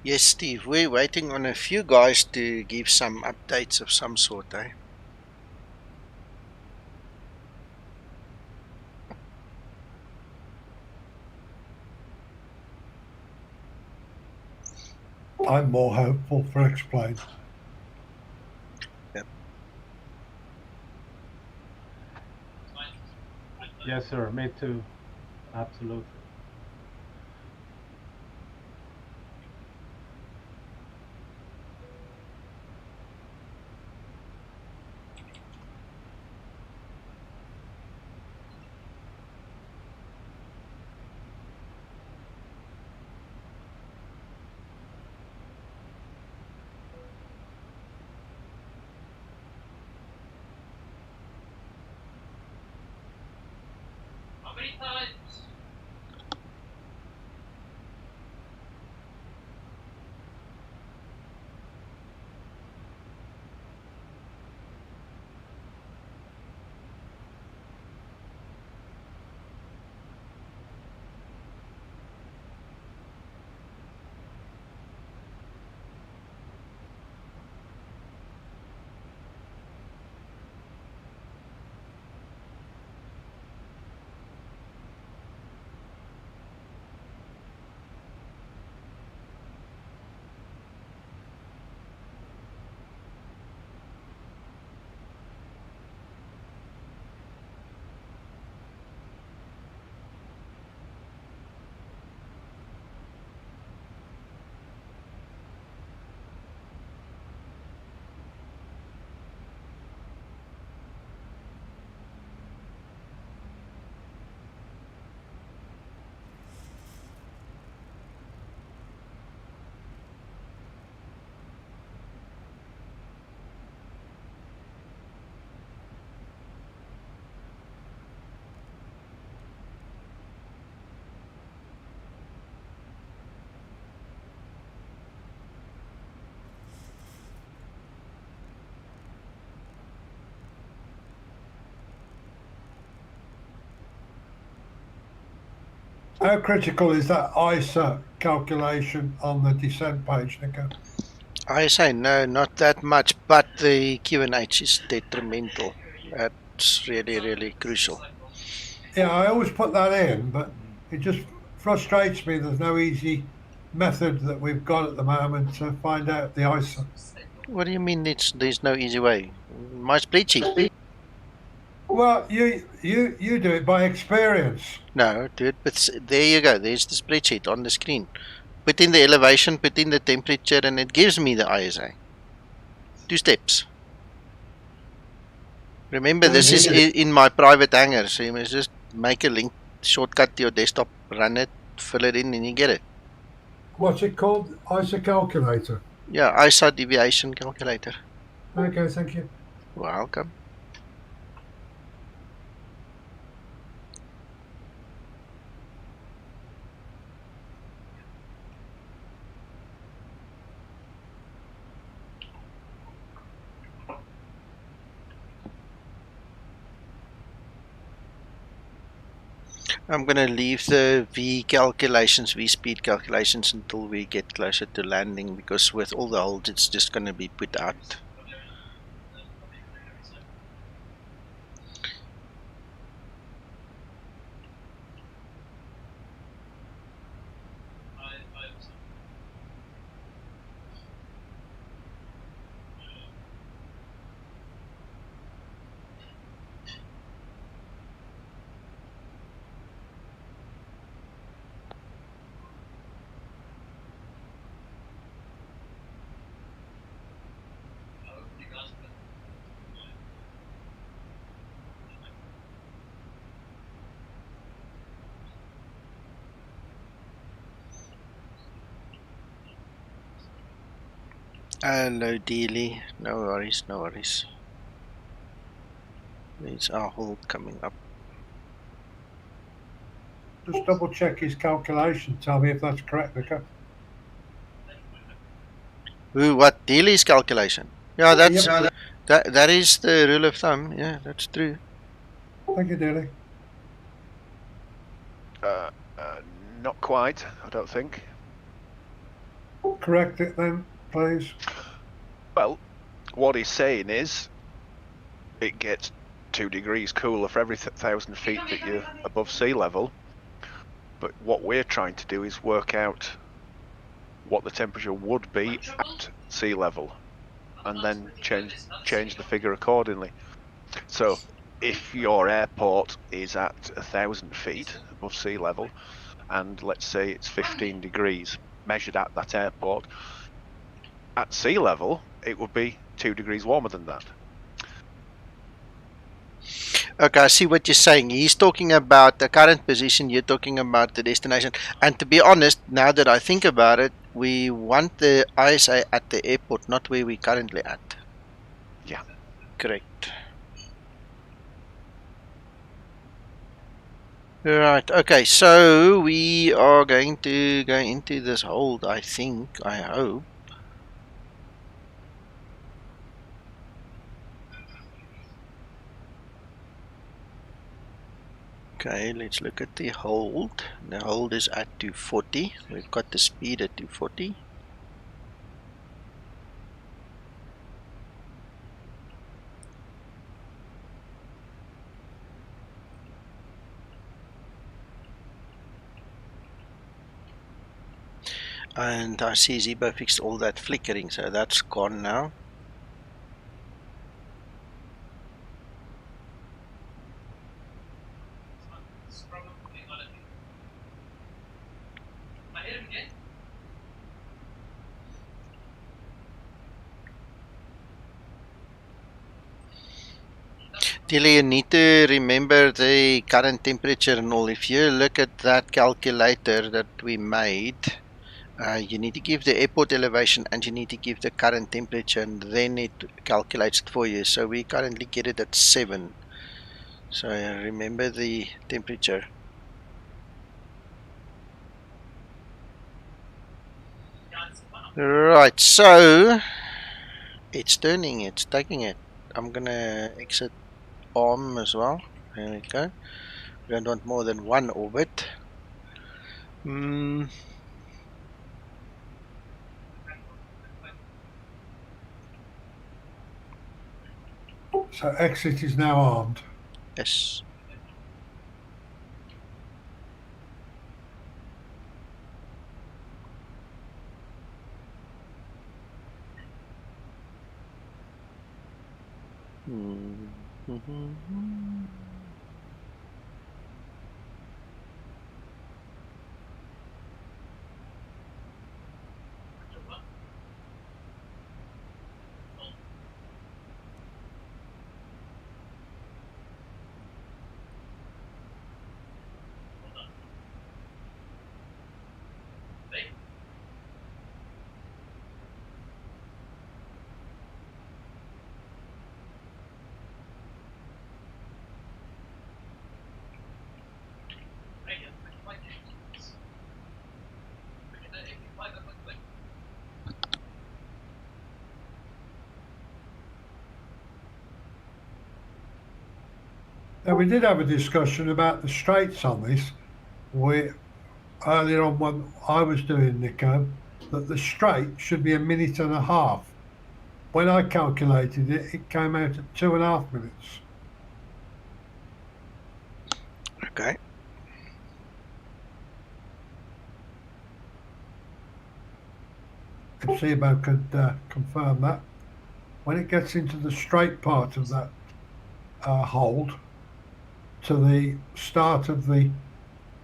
Yes, Steve, we're waiting on a few guys to give some updates of some sort, eh? I'm more hopeful for X-Plane. Yep. Yes, sir. Me too. Absolutely. How critical is that ISA calculation on the descent page, Nico? I say no, not that much, but the QNH is detrimental. That's really, really crucial. Yeah, I always put that in, but it just frustrates me. There's no easy method that we've got at the moment to find out the ISA. What do you mean there's no easy way? My spreadsheet. Well, you do it by experience. No, dude, but there you go. There's the spreadsheet on the screen. Put in the elevation, put in the temperature, and it gives me the ISA. 2 steps. Remember, this is in my private hangar, so you must just make a link, shortcut to your desktop, run it, fill it in, and you get it. What's it called? ISA calculator. Yeah, ISA deviation calculator. Okay, thank you. Welcome. I'm going to leave the V speed calculations until we get closer to landing, because with all the holds it's just going to be put out. Hello Dealey, no worries, no worries. There's our hold coming up. Just double check his calculation. Tell me if that's correct, Nico. What Dealey's calculation? Yeah, that's that is the rule of thumb. Yeah, that's true. Thank you, Dealey. Not quite, I don't think. Correct it then, please. Well, what he's saying is it gets 2 degrees cooler for every 1,000 feet that you're above sea level. But what we're trying to do is work out what the temperature would be at sea level, and then change the figure accordingly. So if your airport is at 1,000 feet above sea level, and let's say it's 15 degrees measured at that airport, at sea level it would be 2 degrees warmer than that. Okay, I see what you're saying. He's talking about the current position, you're talking about the destination. And to be honest, now that I think about it, we want the ISA at the airport, not where we're currently at. Yeah. Correct. Right, okay, so we are going to go into this hold, I think, I hope. Okay, let's look at the hold. The hold is at 240. We've got the speed at 240. And I see Zibo fixed all that flickering, so that's gone now. Tilly, you need to remember the current temperature and all. If you look at that calculator that we made, you need to give the airport elevation and you need to give the current temperature, and then it calculates it for you. So we currently get it at 7. So remember the temperature. Right, so it's turning, it's taking it. I'm gonna exit arm as well. There we go. We don't want more than one orbit. Mm, So exit is now armed. yes. Now, we did have a discussion about the straights on this. Earlier on when I was doing Nico, that the straight should be 1.5 minutes. When I calculated it, it came out at 2.5 minutes. Okay. If Zibo could confirm that. When it gets into the straight part of that hold to the start of the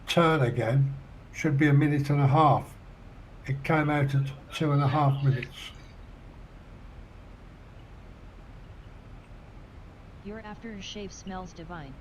turn again, should be 1.5 minutes. It came out at 2.5 minutes. Your aftershave smells divine.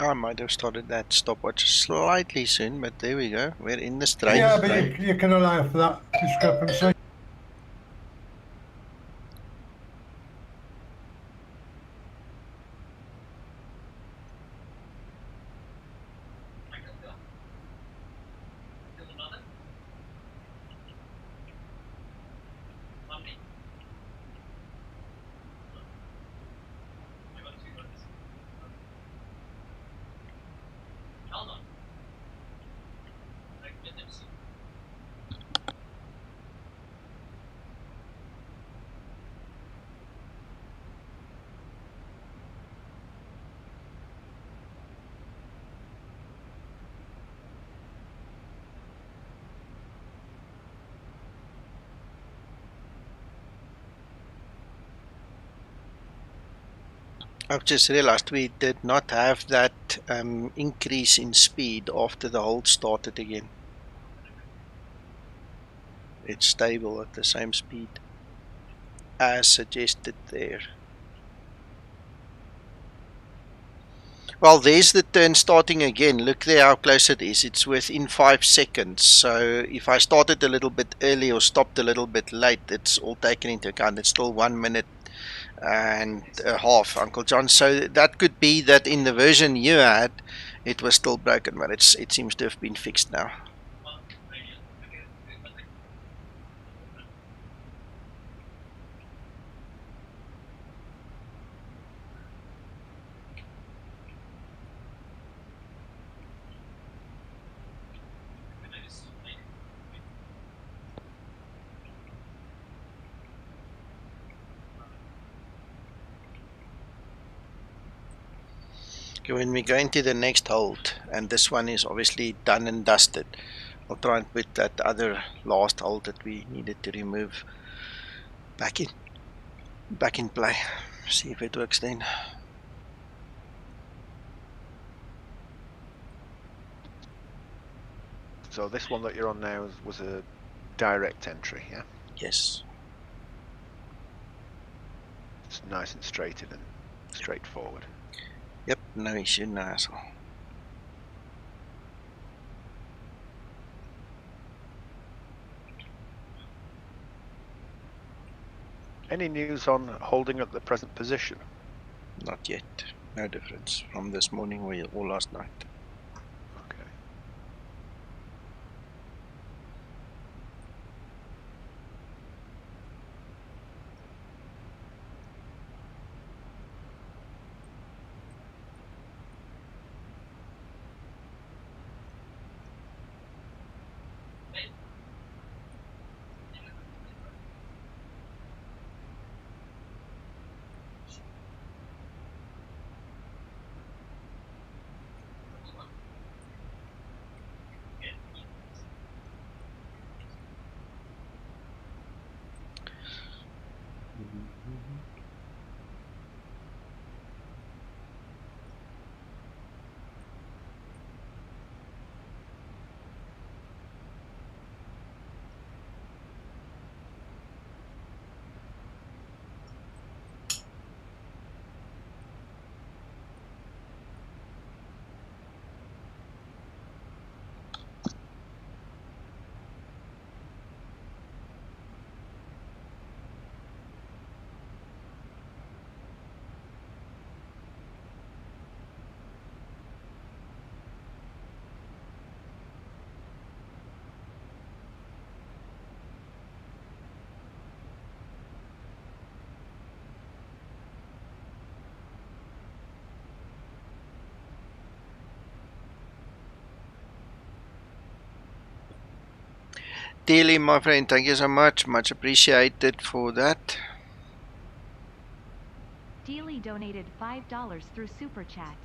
I might have started that stopwatch slightly soon, but there we go. We're in the straight. Yeah, but you can allow for that discrepancy. I've just realized we did not have that increase in speed after the hold started again. It's stable at the same speed as suggested there. Well, there's the turn starting again. Look there how close it is. It's within 5 seconds. So if I started a little bit early or stopped a little bit late, it's all taken into account. It's still 1 minute and a half, Uncle John. So that could be that in the version you had, It was still broken, but it seems to have been fixed now. Okay, when we go into the next hold, and this one is obviously done and dusted, I'll try and put that other last hold that we needed to remove back in play. See if it works then. So this one that you're on now was a direct entry, yeah? Yes. It's nice and straight and straightforward. Yep, no issue, no hassle. Any news on holding at the present position? Not yet. No difference from this morning or last night. Okay. Daily, my friend, thank you so much. Much appreciated for that. Dealey donated $5 through SuperChat.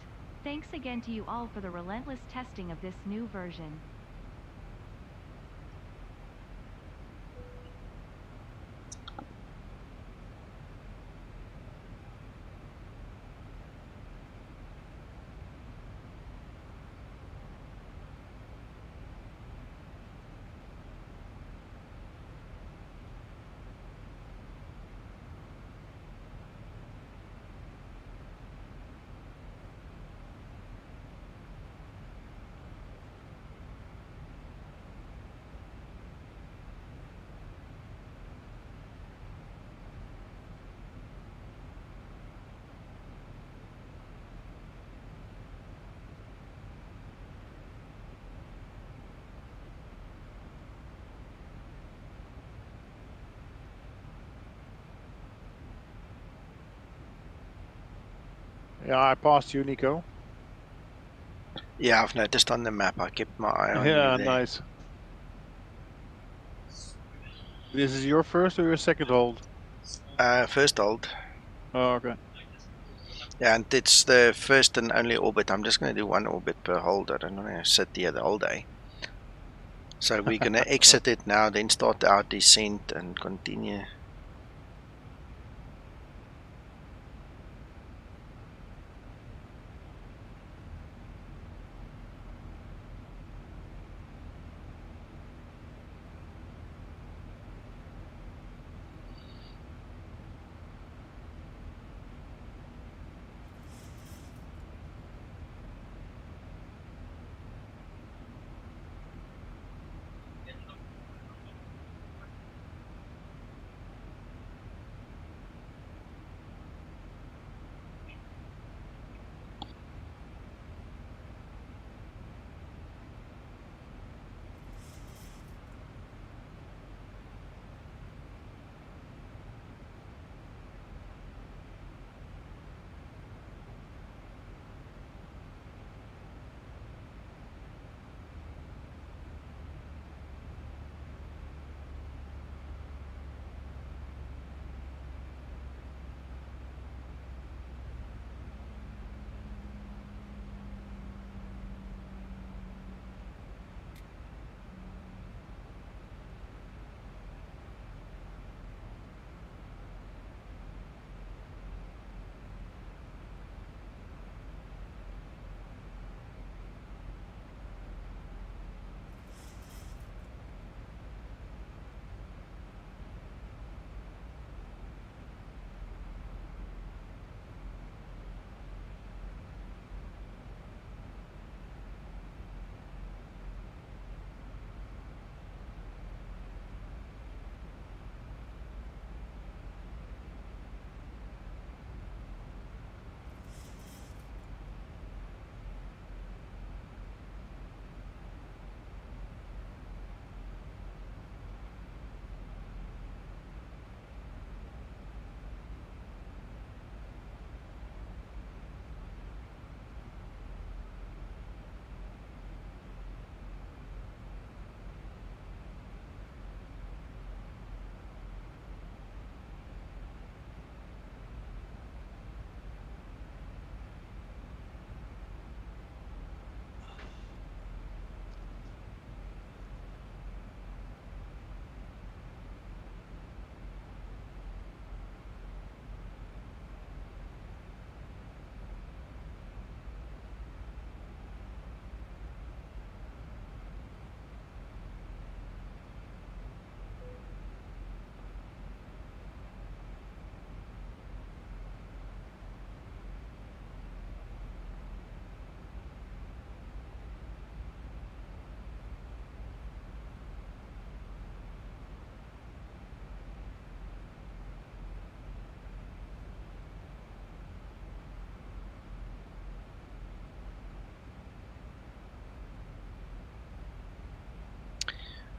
Thanks again to you all for the relentless testing of this new version. Yeah, I passed you, Nico. Yeah, I've noticed on the map. I kept my eye on you Yeah, there. nice. This is your first or your second hold? First hold. Oh, okay. Yeah, and it's the first and only orbit. I'm just going to do one orbit per hold. I don't want to sit here the whole day. So we're going to exit it now, then start our descent and continue.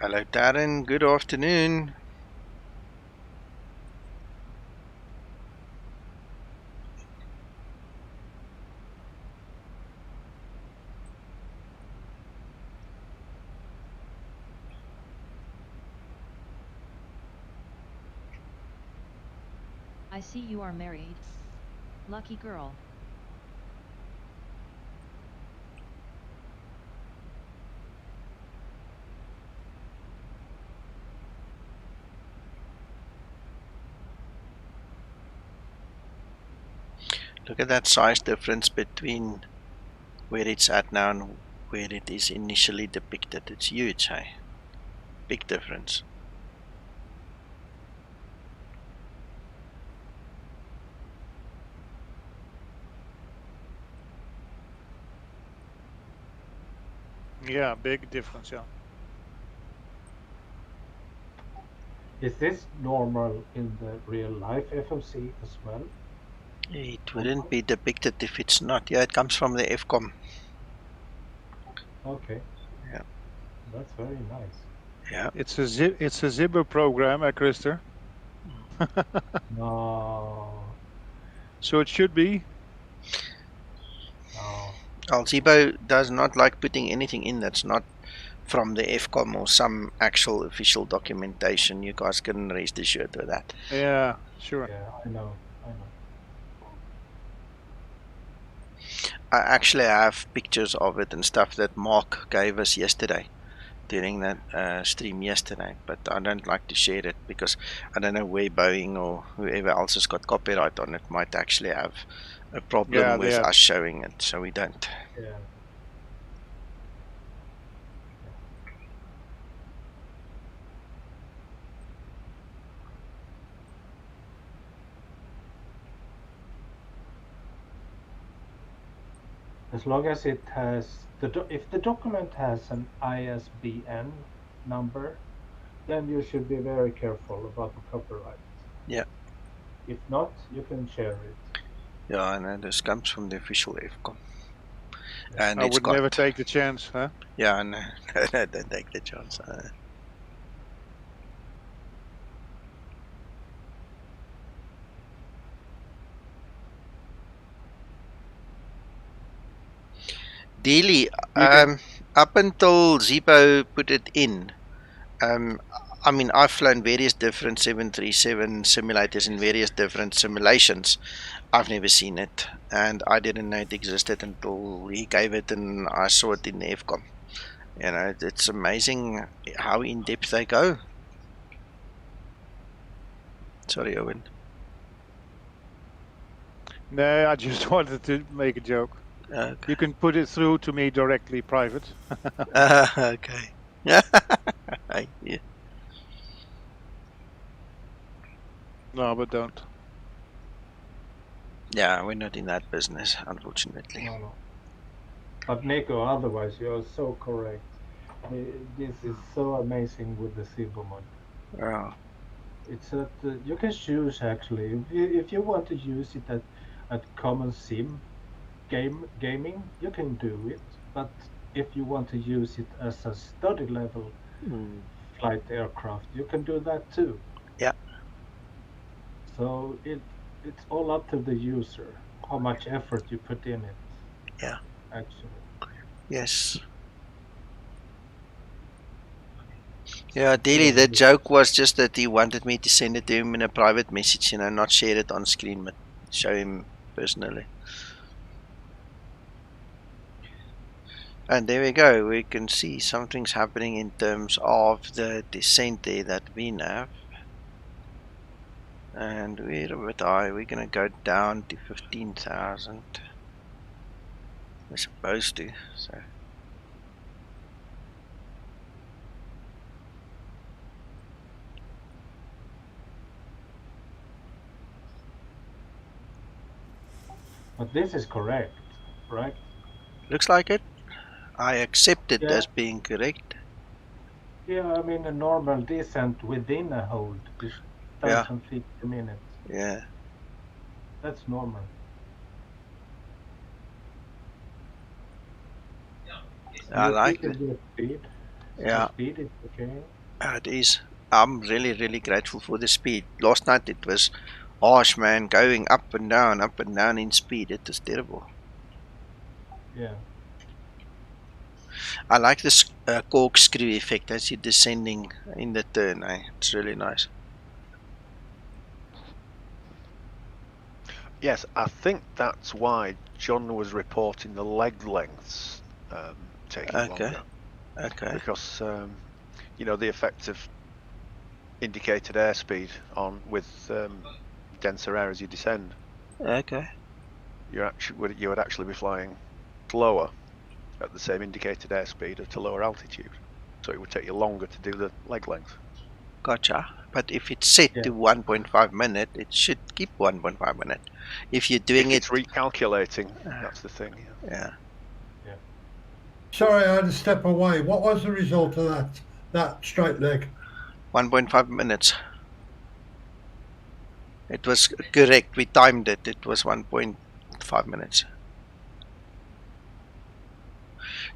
Hello, Darren. Good afternoon. I see you are married. Lucky girl. Look at that size difference between where it's at now and where it is initially depicted. It's huge, hey? Big difference. Yeah, big difference, yeah. Is this normal in the real life FMC as well? It wouldn't be depicted if it's not. Yeah, it comes from the FCOM. Okay. Yeah. That's very nice. Yeah. It's a Zibo program, Krister. No. So it should be. No. Zibo does not like putting anything in that's not from the FCOM or some actual official documentation. You guys can rest assured with that. Yeah, sure. Yeah, I know. I actually have pictures of it and stuff that Mark gave us yesterday during that stream yesterday, but I don't like to share it because I don't know where Boeing or whoever else has got copyright on it might actually have a problem Yeah, they with have. us showing it, so we don't. Yeah. As long as it has if the document has an ISBN number, then you should be very careful about the copyright. Yeah. If not, you can share it. Yeah, I know this comes from the official FCOM. Yeah. And I it's would got. never take the chance, huh? Yeah, I know. Don't take the chance. Daily, up until Zibo put it in, I mean, I've flown various different 737 simulators in various different simulations. I've never seen it, and I didn't know it existed until he gave it, and I saw it in the FCOM. You know, it's amazing how in depth they go. Sorry, Owen. No, I just wanted to make a joke. Okay. You can put it through to me directly, private. Okay. Yeah. No, but don't. Yeah, we're not in that business, unfortunately. No. But Nico, otherwise you're so correct. This is so amazing with the Zibo mod. Yeah. It's that you can choose actually if you want to use it at common sim gaming, you can do it. But if you want to use it as a study level flight aircraft, you can do that too. Yeah. So it's all up to the user how much effort you put in it. Yeah. Actually. Yes. Yeah, Daily, the joke was just that he wanted me to send it to him in a private message, you know, not share it on screen, but show him personally. And there we go. We can see something's happening in terms of the descent there that we have. And we're going to go down to 15,000. We're supposed to, so. But this is correct, right? Looks like it. I accept it as being correct. Yeah, I mean a normal descent within a hold is 1,000 feet per minute. Yeah. That's normal. I like it. Speed. The Yeah, speed is okay. it is. I'm really, really grateful for the speed. Last night it was harsh, man, going up and down in speed. It was terrible. Yeah. I like this corkscrew effect as you're descending in the turn. It's really nice. Yes, I think that's why John was reporting the leg lengths taking Okay, longer, okay, because you know, the effect of indicated airspeed on with denser air as you descend. okay. You would actually be flying slower at the same indicated airspeed at a lower altitude, so it would take you longer to do the leg length. Gotcha. But if it's set Yeah. to 1.5 minute, it should keep 1.5 minute. If you're doing If it, it's recalculating, that's the thing. yeah, Yeah. Sorry, I had to step away. What was the result of that straight leg? 1.5 minutes. It was correct. We timed it. It was 1.5 minutes.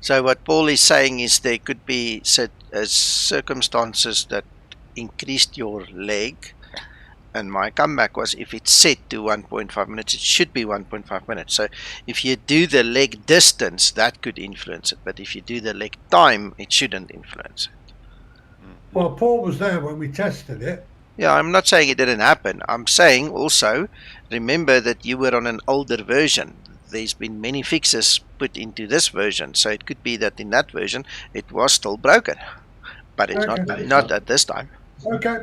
So what Paul is saying is there could be circumstances that increased your leg. And my comeback was if it's set to 1.5 minutes, it should be 1.5 minutes. So if you do the leg distance, that could influence it. But if you do the leg time, it shouldn't influence it. Well, Paul was there when we tested it. Yeah, I'm not saying it didn't happen. I'm saying also, remember that you were on an older version. There's been many fixes put into this version. So it could be that in that version, it was still broken. But it's Okay. not at this time. Okay.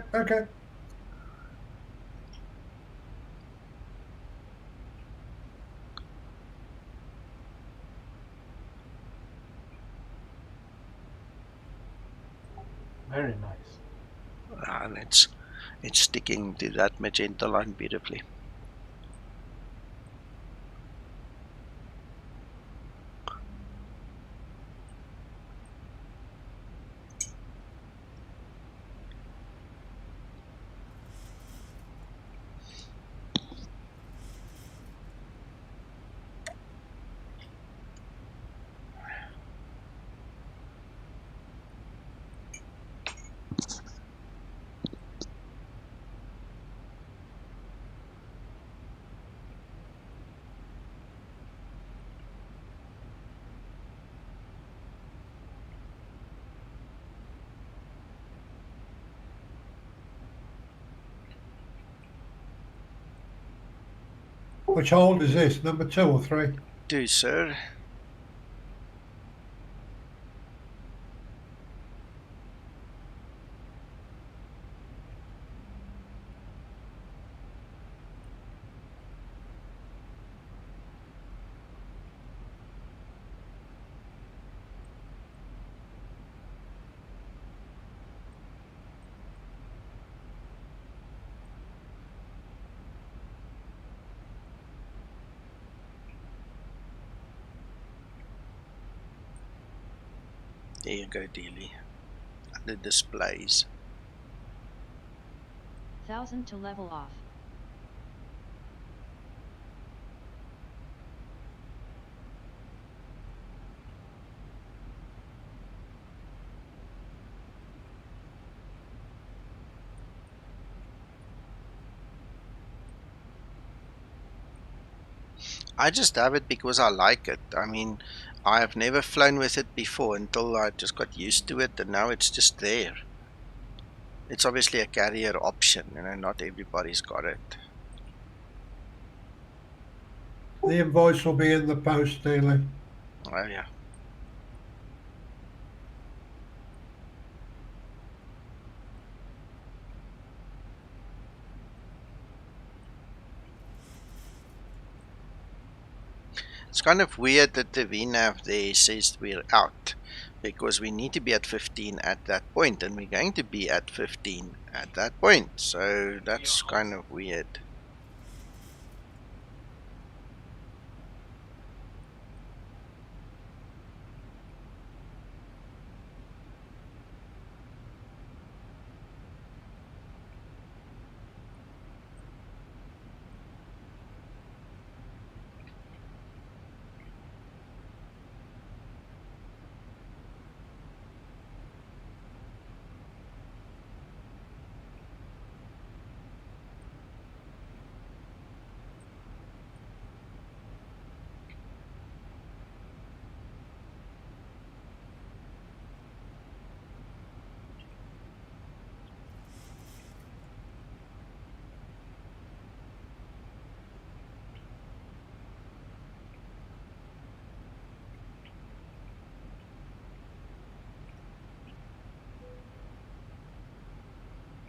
Very nice. And it's sticking to that magenta line beautifully. Which hold is this? Number 2 or 3? 2, sir. There you go, Dealey. The displays. 1000 to level off. I just have it because I like it. I mean, I have never flown with it before until I just got used to it, and now it's just there. It's obviously a carrier option, not everybody's got it. The invoice will be in the post, Dealey. Oh, yeah. It's kind of weird that the VNAV there says we're out, because we need to be at 15 at that point, and we're going to be at 15 at that point. So that's kind of weird.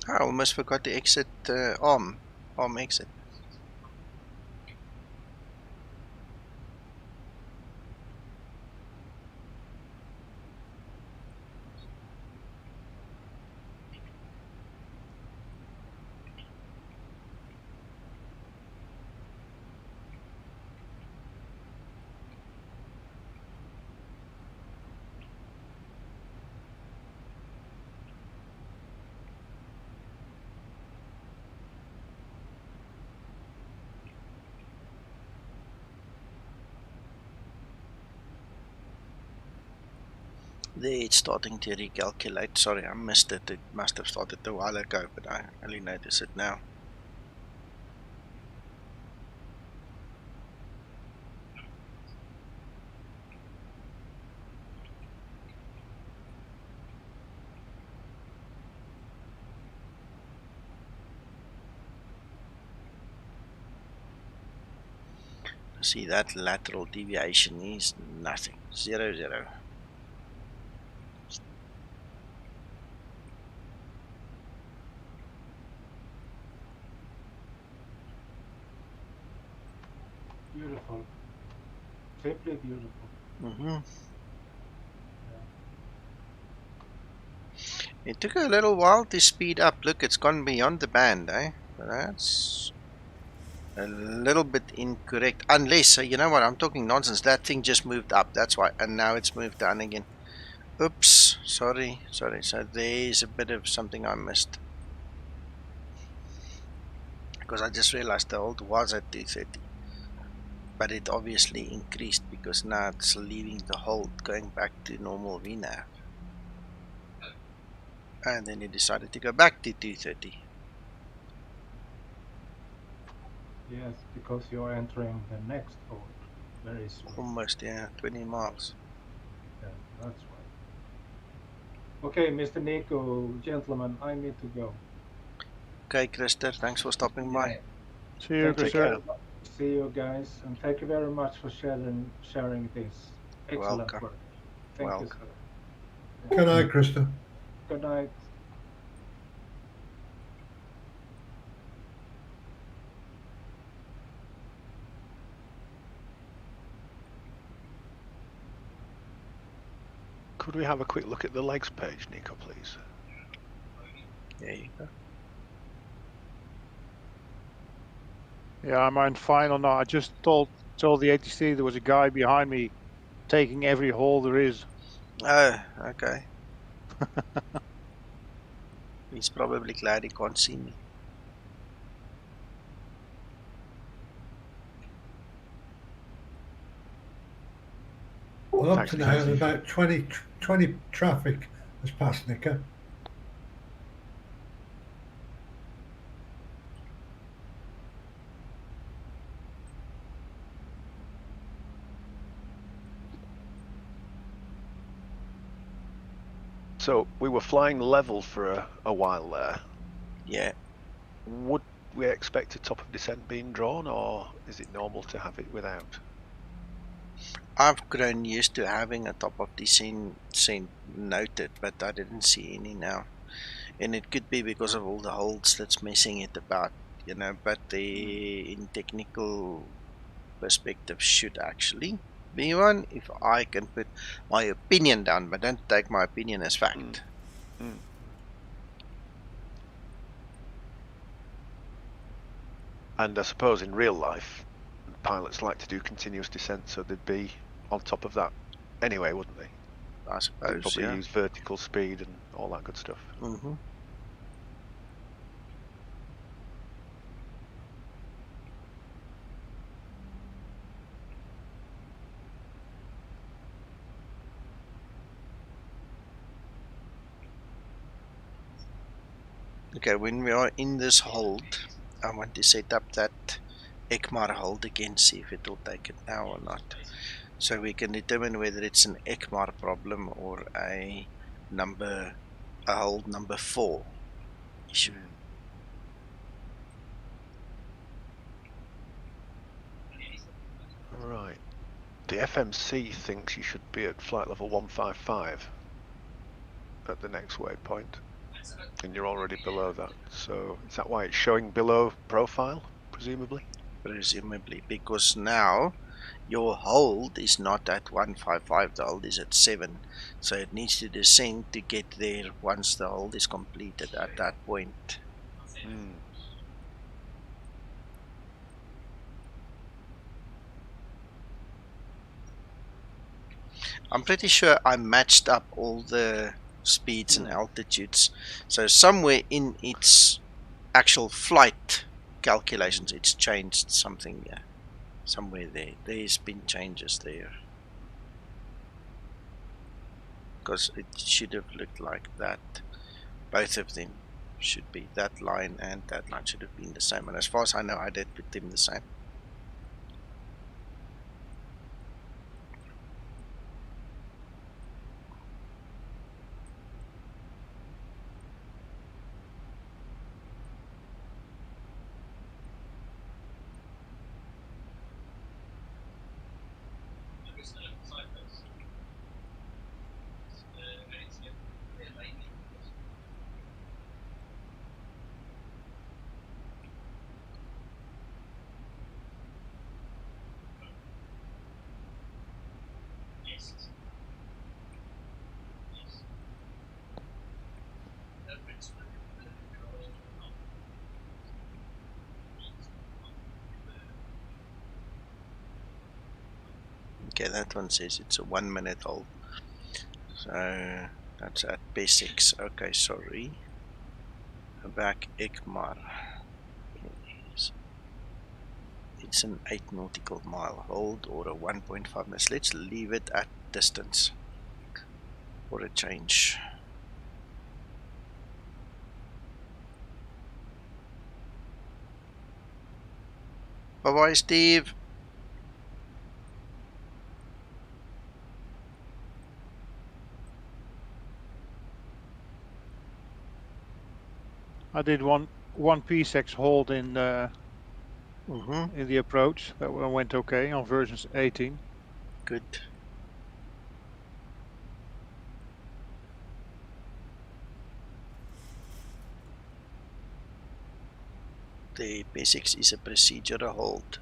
I almost forgot the exit arm exit. There, it's starting to recalculate. Sorry, I missed it. It must have started a while ago, but I only notice it now. See, that lateral deviation is nothing. 0, 0. Beautiful. Simply beautiful. Mm-hmm. It took a little while to speed up. Look, it's gone beyond the band, eh? But that's a little bit incorrect. Unless, you know what, I'm talking nonsense. That thing just moved up. That's why. And now it's moved down again. Oops. Sorry. So there's a bit of something I missed. Because I just realized the hold was at 230. But it obviously increased because now it's leaving the hold, going back to normal VNAV. And then it decided to go back to 230. Yes, because you're entering the next hold very soon. Almost, yeah, 20 miles. Yeah, that's right. Okay, Mr. Nico, gentlemen, I need to go. Okay, Krister, thanks for stopping by. See you, Krister. See you guys, and thank you very much for sharing this excellent Welcome. work. Thank you, sir. Good night, Krista. Good night. Could we have a quick look at the legs page, Nico, please? There you go. Yeah, am I fine or not? I just told the ATC there was a guy behind me taking every hole there is. Oh, okay. He's probably glad he can't see me. Well, up to now, about 20 traffic has passed, Nico. So we were flying level for a while there. Yeah. Would we expect a top of descent being drawn, or is it normal to have it without? I've grown used to having a top of descent noted, but I didn't see any now. And it could be because of all the holds that's messing it about, you know, but in technical perspective should actually be one if I can put my opinion down, but don't take my opinion as fact. And I suppose in real life, pilots like to do continuous descent, so they'd be on top of that anyway, wouldn't they? I suppose, they'd probably use vertical speed and all that good stuff. Mm-hmm. Okay, when we are in this hold, I want to set up that ECMAR hold again, see if it will take it now or not. So we can determine whether it's an ECMAR problem or a hold number 4 issue. Right. The FMC thinks you should be at flight level 155 at the next waypoint. And you're already below that. So is that why it's showing below profile, presumably? Presumably, because now your hold is not at 155, the hold is at 7. So it needs to descend to get there once the hold is completed at that point. I'm pretty sure I matched up all the speeds and altitudes. So somewhere in its actual flight calculations, it's changed something here. Somewhere there. There's been changes there. Because it should have looked like that. Both of them should be. That line and that line should have been the same. And as far as I know, I did put them the same. Okay, that one says it's a 1 minute hold. So that's at basics. Okay, sorry. Back Ekmar. It's an 8 nautical mile hold or a 1.5 minutes. Let's leave it at distance for a change. Bye bye, Steve. I did one P6 hold in the approach. That one went okay on version 18. Good. The basics is a procedural hold.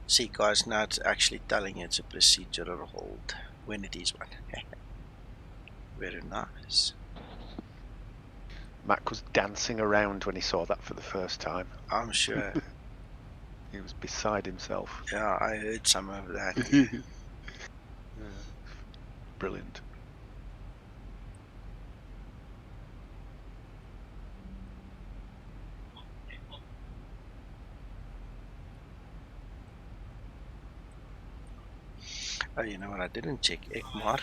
See guys, now it's actually telling you it's a procedural hold when it is one. Very nice. Mac was dancing around when he saw that for the first time. I'm sure. He was beside himself. Yeah, I heard some of that. Yeah. Brilliant. Oh, you know what? I didn't check Ekmar.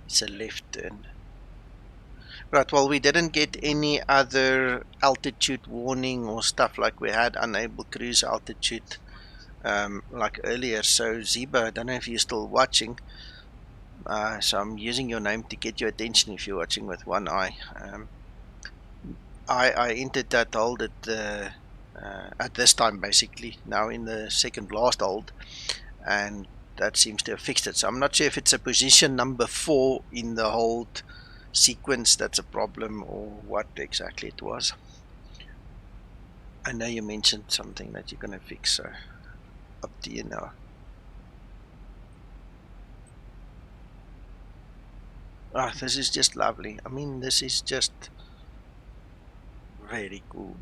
It's a left turn. Right, well, we didn't get any other altitude warning or stuff like we had unable cruise altitude like earlier. So, Zibo, I don't know if you're still watching. So I'm using your name to get your attention if you're watching with one eye. I entered that hold at this time, basically, now in the second last hold, and that seems to have fixed it. So I'm not sure if it's a position number 4 in the hold sequence that's a problem or what exactly it was. I know you mentioned something that you're going to fix, so up to you now. Ah, this is just lovely. I mean, this is just very cool.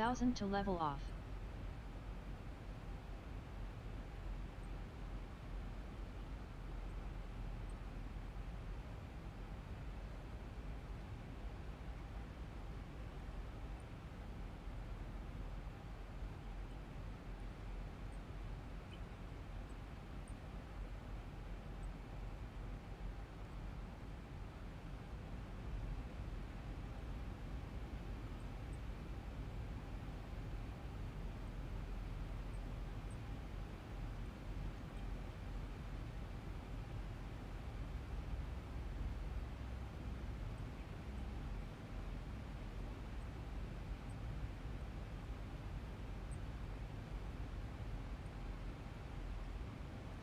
1000 to level off.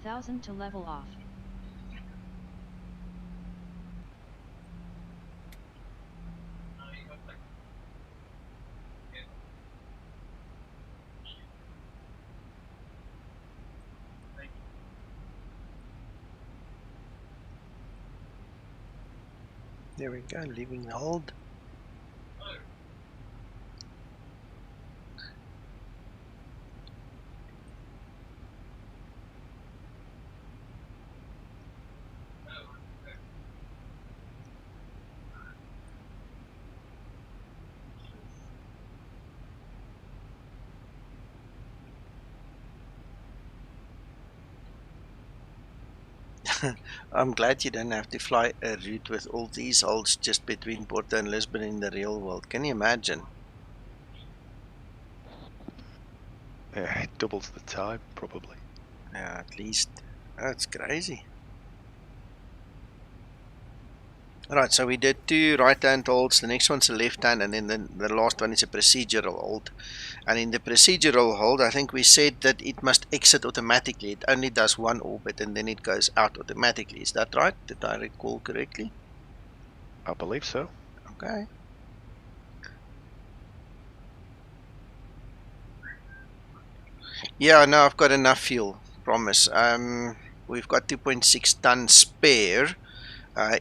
Thousand to level off. There we go, leaving the hold. I'm glad you don't have to fly a route with all these holds just between Porto and Lisbon in the real world. Can you imagine? Yeah, it doubles the time, probably. Yeah, at least. That's crazy. Alright, so we did 2 right-hand holds, the next one's a left-hand, and then the last one is a procedural hold. And in the procedural hold, I think we said that it must exit automatically. It only does 1 orbit and then it goes out automatically. Is that right? Did I recall correctly? I believe so. Okay. Yeah, no, I've got enough fuel, promise. We've got 2.6 tons spare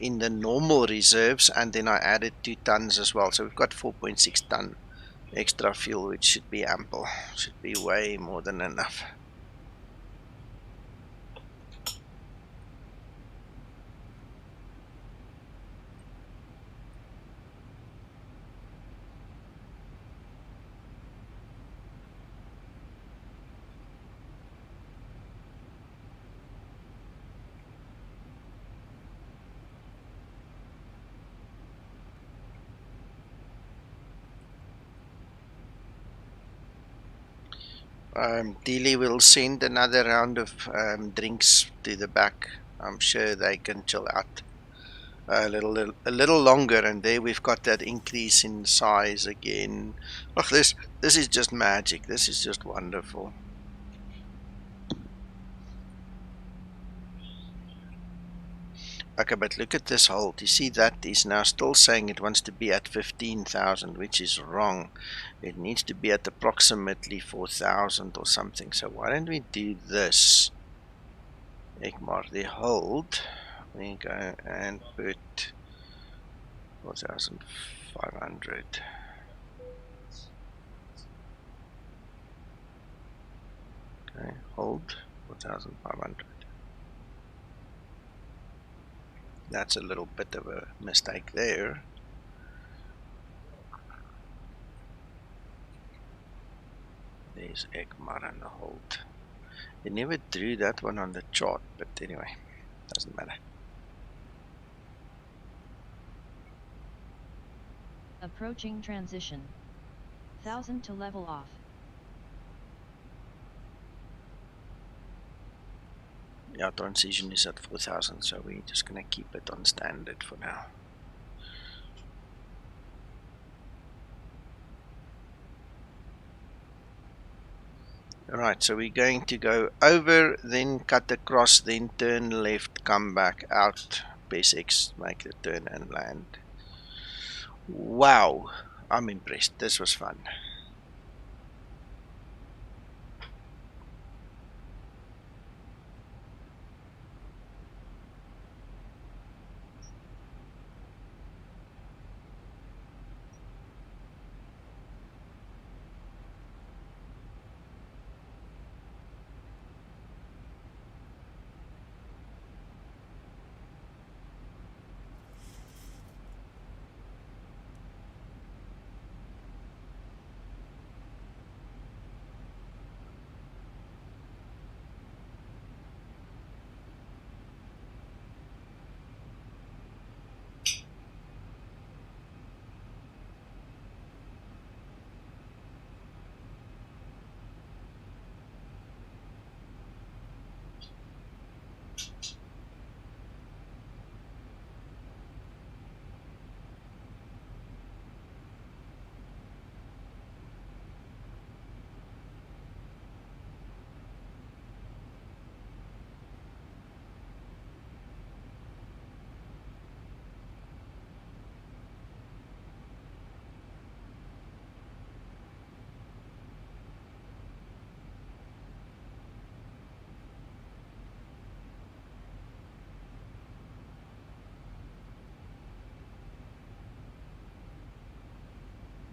in the normal reserves, and then I added 2 tons as well. So we've got 4.6 ton extra fuel, which should be ample. Should be way more than enough. Dealey will send another round of drinks to the back. I'm sure they can chill out a little longer, and there we've got that increase in size again. Oh, this is just magic. This is just wonderful. Okay, but look at this hold. You see that is now still saying it wants to be at 15,000, which is wrong. It needs to be at approximately 4,000 or something. So why don't we do this? Ignore the hold. We go and put 4,500. Okay, hold 4,500. That's a little bit of a mistake there. There's Ekmar and the hold. They never drew that one on the chart, but anyway, doesn't matter. Approaching transition. 1000 to level off. Yeah, transition is at 4,000, so we're just gonna keep it on standard for now. Alright, so we're going to go over, then cut across, then turn left, come back out, press X, make the turn and land. Wow, I'm impressed. This was fun.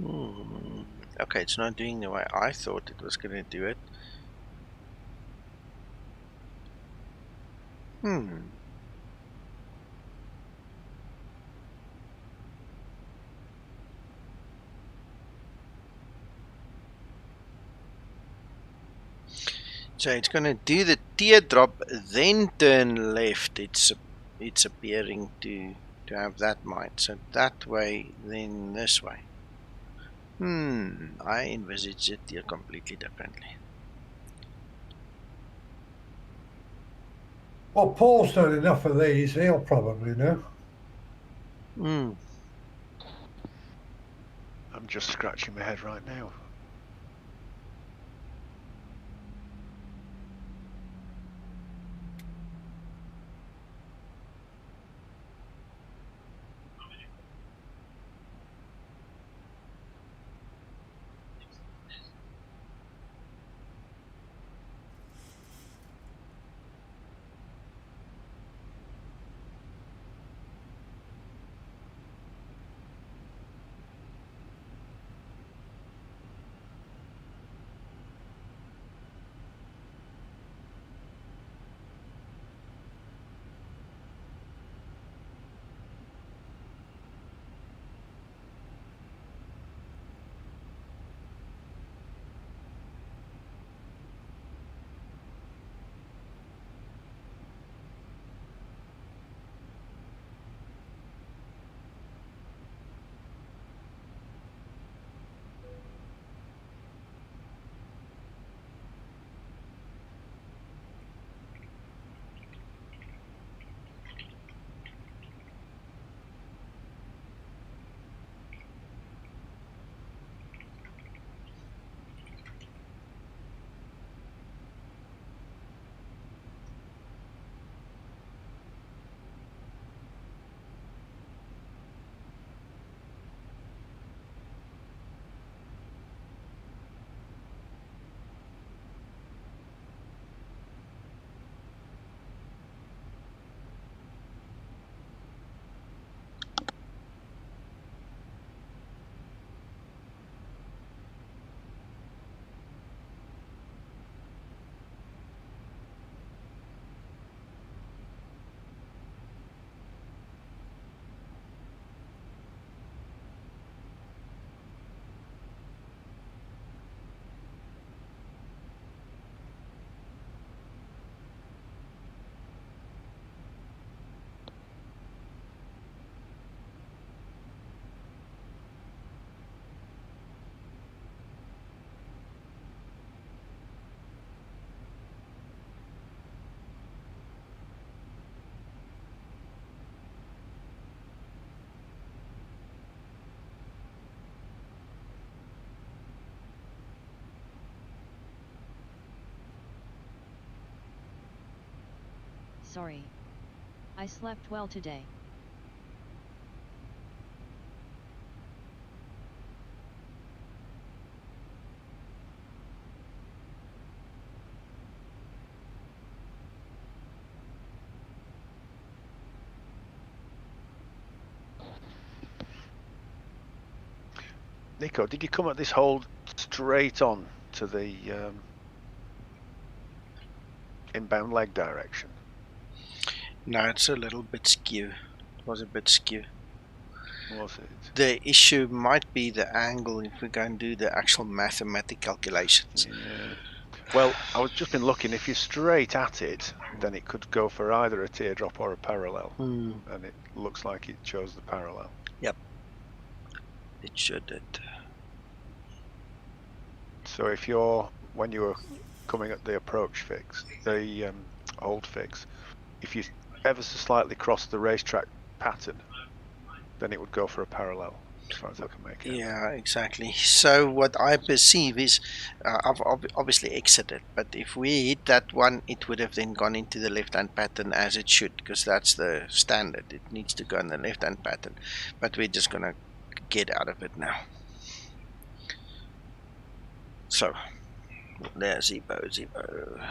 Okay, it's not doing the way I thought it was going to do it. So it's going to do the teardrop, then turn left. It's appearing to have that mind. So that way, then this way. I envisaged it here completely differently. Well, Paul's done enough of these. He'll probably know. I'm just scratching my head right now. Sorry. I slept well today. Nico, did you come at this hole straight on to the inbound leg direction? No, it's a little bit skew. It was a bit skew. Was it? The issue might be the angle if we go and do the actual mathematical calculations. Yeah. Well, I was just been looking. If you're straight at it, then it could go for either a teardrop or a parallel, and it looks like it chose the parallel. Yep, it should. So if when you were coming at the approach fix, the hold fix, if you ever so slightly cross the racetrack pattern, then it would go for a parallel, as far as I can make it. Yeah, exactly. So what I perceive is, I've obviously exited, but if we hit that one, it would have then gone into the left-hand pattern as it should, because that's the standard. It needs to go in the left-hand pattern, but we're just gonna get out of it now. So, there's Zibo.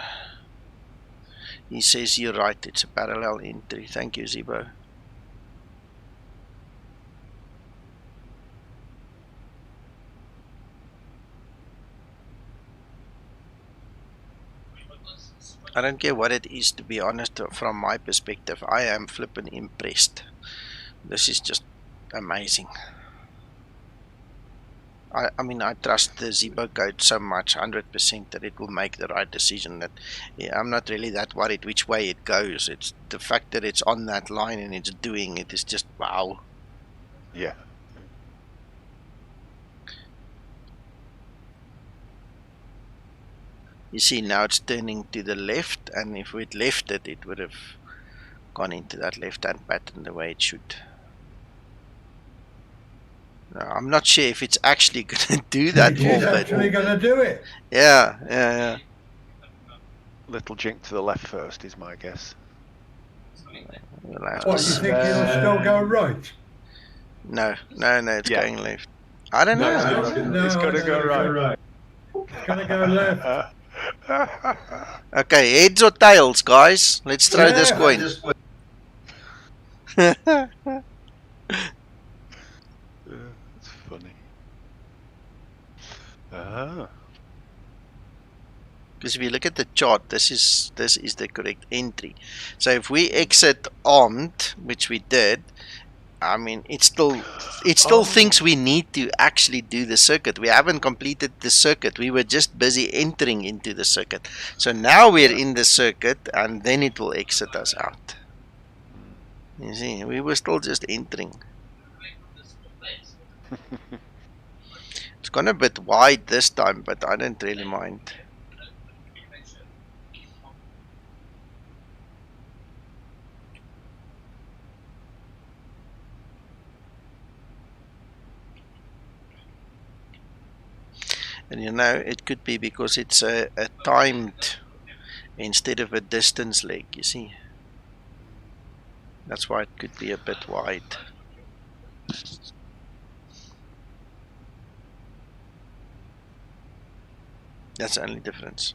He says you're right, it's a parallel entry. Thank you, Zibo. I don't care what it is, to be honest. From my perspective, I am flippin' impressed. This is just amazing. I mean, I trust the Zibo code so much, 100%, that it will make the right decision. That I'm not really that worried which way it goes. It's the fact that it's on that line and it's doing it is just wow. Yeah. You see, now it's turning to the left, and if we'd left it, it would have gone into that left-hand pattern the way it should. Now, I'm not sure if it's actually going to do that. It's actually going to do it. Yeah. Little jink to the left first is my guess. What, you think it'll still go right? No, it's going left. I don't know. It's going to go right. It's going to go left. Okay, heads or tails, guys? Let's throw this coin. It's funny. Because if you look at the chart, this is the correct entry. So if we exit armed, which we did, I mean, it still thinks we need to actually do the circuit. We haven't completed the circuit. We were just busy entering into the circuit. So now we're in the circuit, and then it will exit us out. You see, we were still just entering. It's gone a bit wide this time, but I don't really mind. And you know, it could be because it's a timed instead of a distance leg, you see. That's why it could be a bit wide. That's the only difference.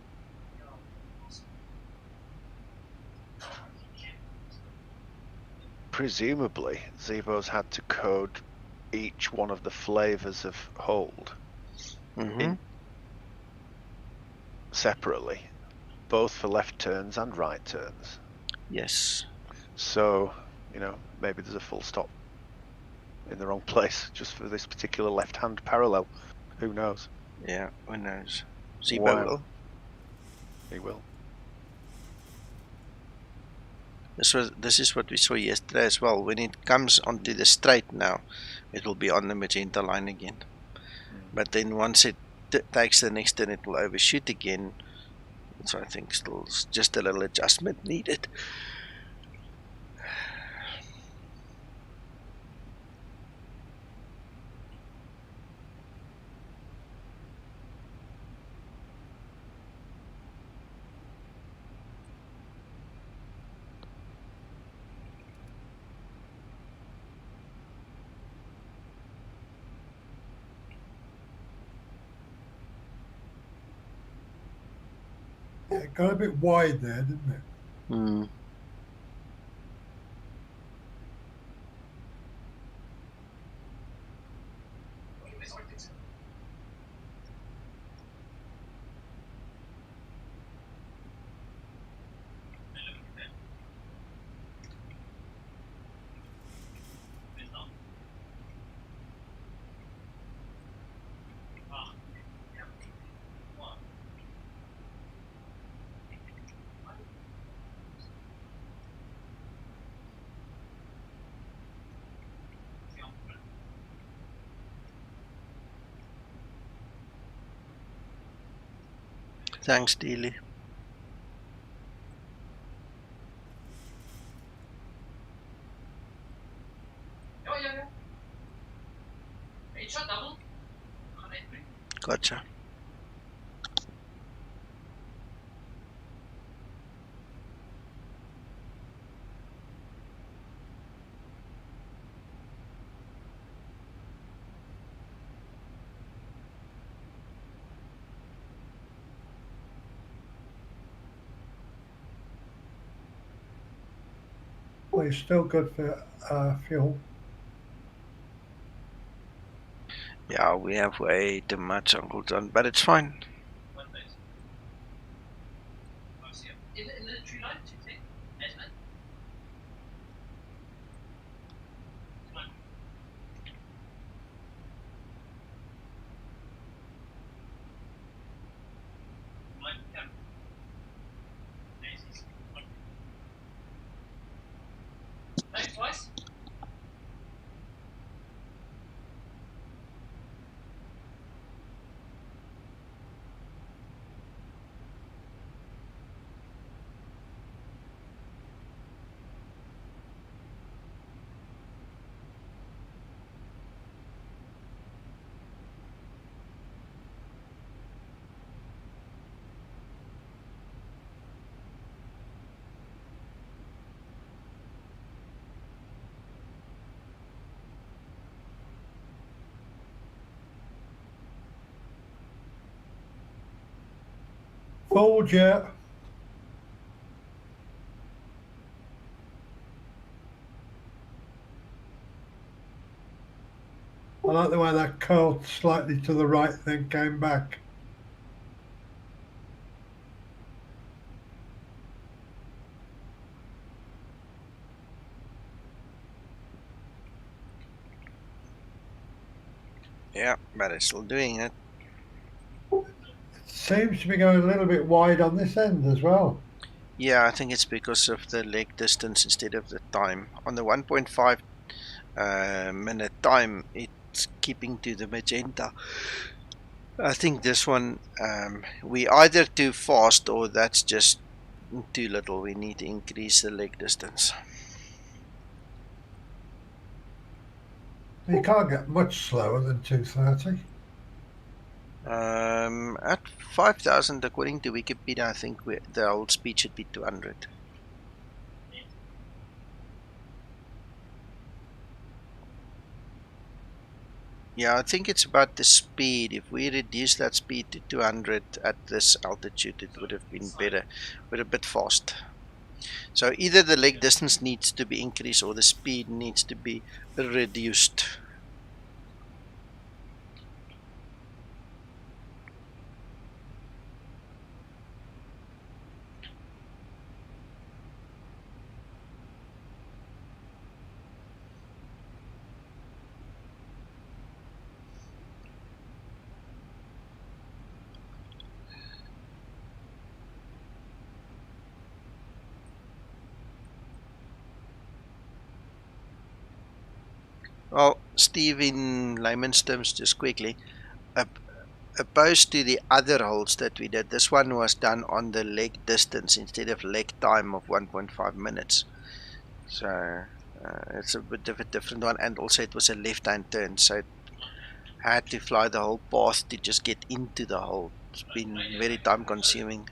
Presumably, Zibo's had to code each one of the flavors of hold separately, both for left turns and right turns. Yes. So, you know, maybe there's a full stop in the wrong place just for this particular left-hand parallel. Who knows? Yeah, who knows? Zibo will. He will. This is what we saw yesterday as well. When it comes onto the straight now, it will be on the magenta line again. But then once it takes the next turn, it will overshoot again. So I think still just a little adjustment needed. Yeah, it got a bit wide there, didn't it? Thanks, Dealey. Gotcha. Well, it's still good for fuel. Yeah, we have way too much, Uncle John, but it's fine. Full jet. I like the way that curled slightly to the right, then came back. Yeah, but it's still doing it. Seems to be going a little bit wide on this end as well. Yeah, I think it's because of the leg distance instead of the time. On the 1.5 minute time, it's keeping to the magenta. I think this one, we either too fast or that's just too little. We need to increase the leg distance. You can't get much slower than 230. At 5,000, according to Wikipedia, I think the old speed should be 200. Yeah, I think it's about the speed. If we reduce that speed to 200 at this altitude, it would have been better, but a bit fast. So either the leg distance needs to be increased or the speed needs to be reduced. Well, Steve, in layman's terms, just quickly, opposed to the other holds that we did, this one was done on the leg distance instead of leg time of 1.5 minutes. So it's a bit of a different one, and also it was a left-hand turn, so it had to fly the whole path to just get into the hole. It's been very time-consuming.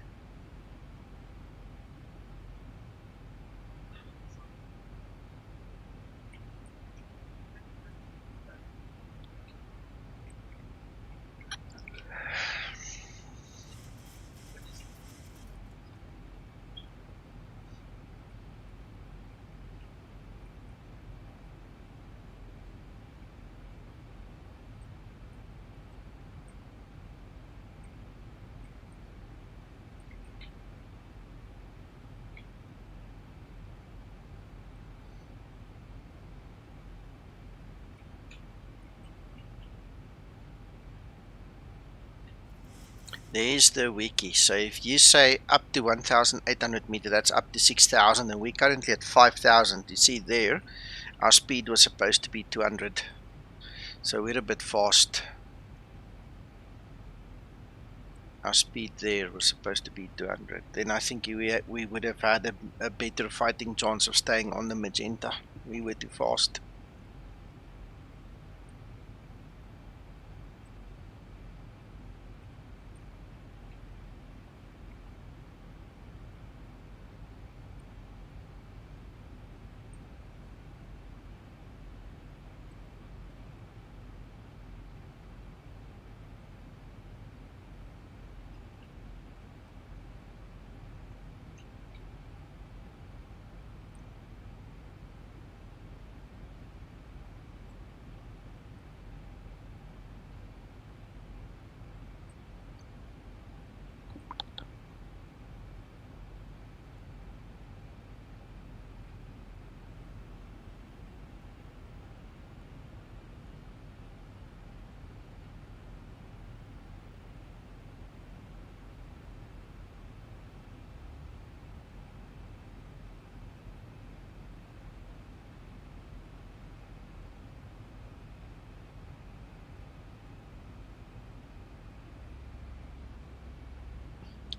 There's the wiki. So if you say up to 1,800 meter, that's up to 6,000, and we're currently at 5,000. You see there, our speed was supposed to be 200. So we're a bit fast. Our speed there was supposed to be 200. Then I think we would have had a better fighting chance of staying on the magenta. We were too fast.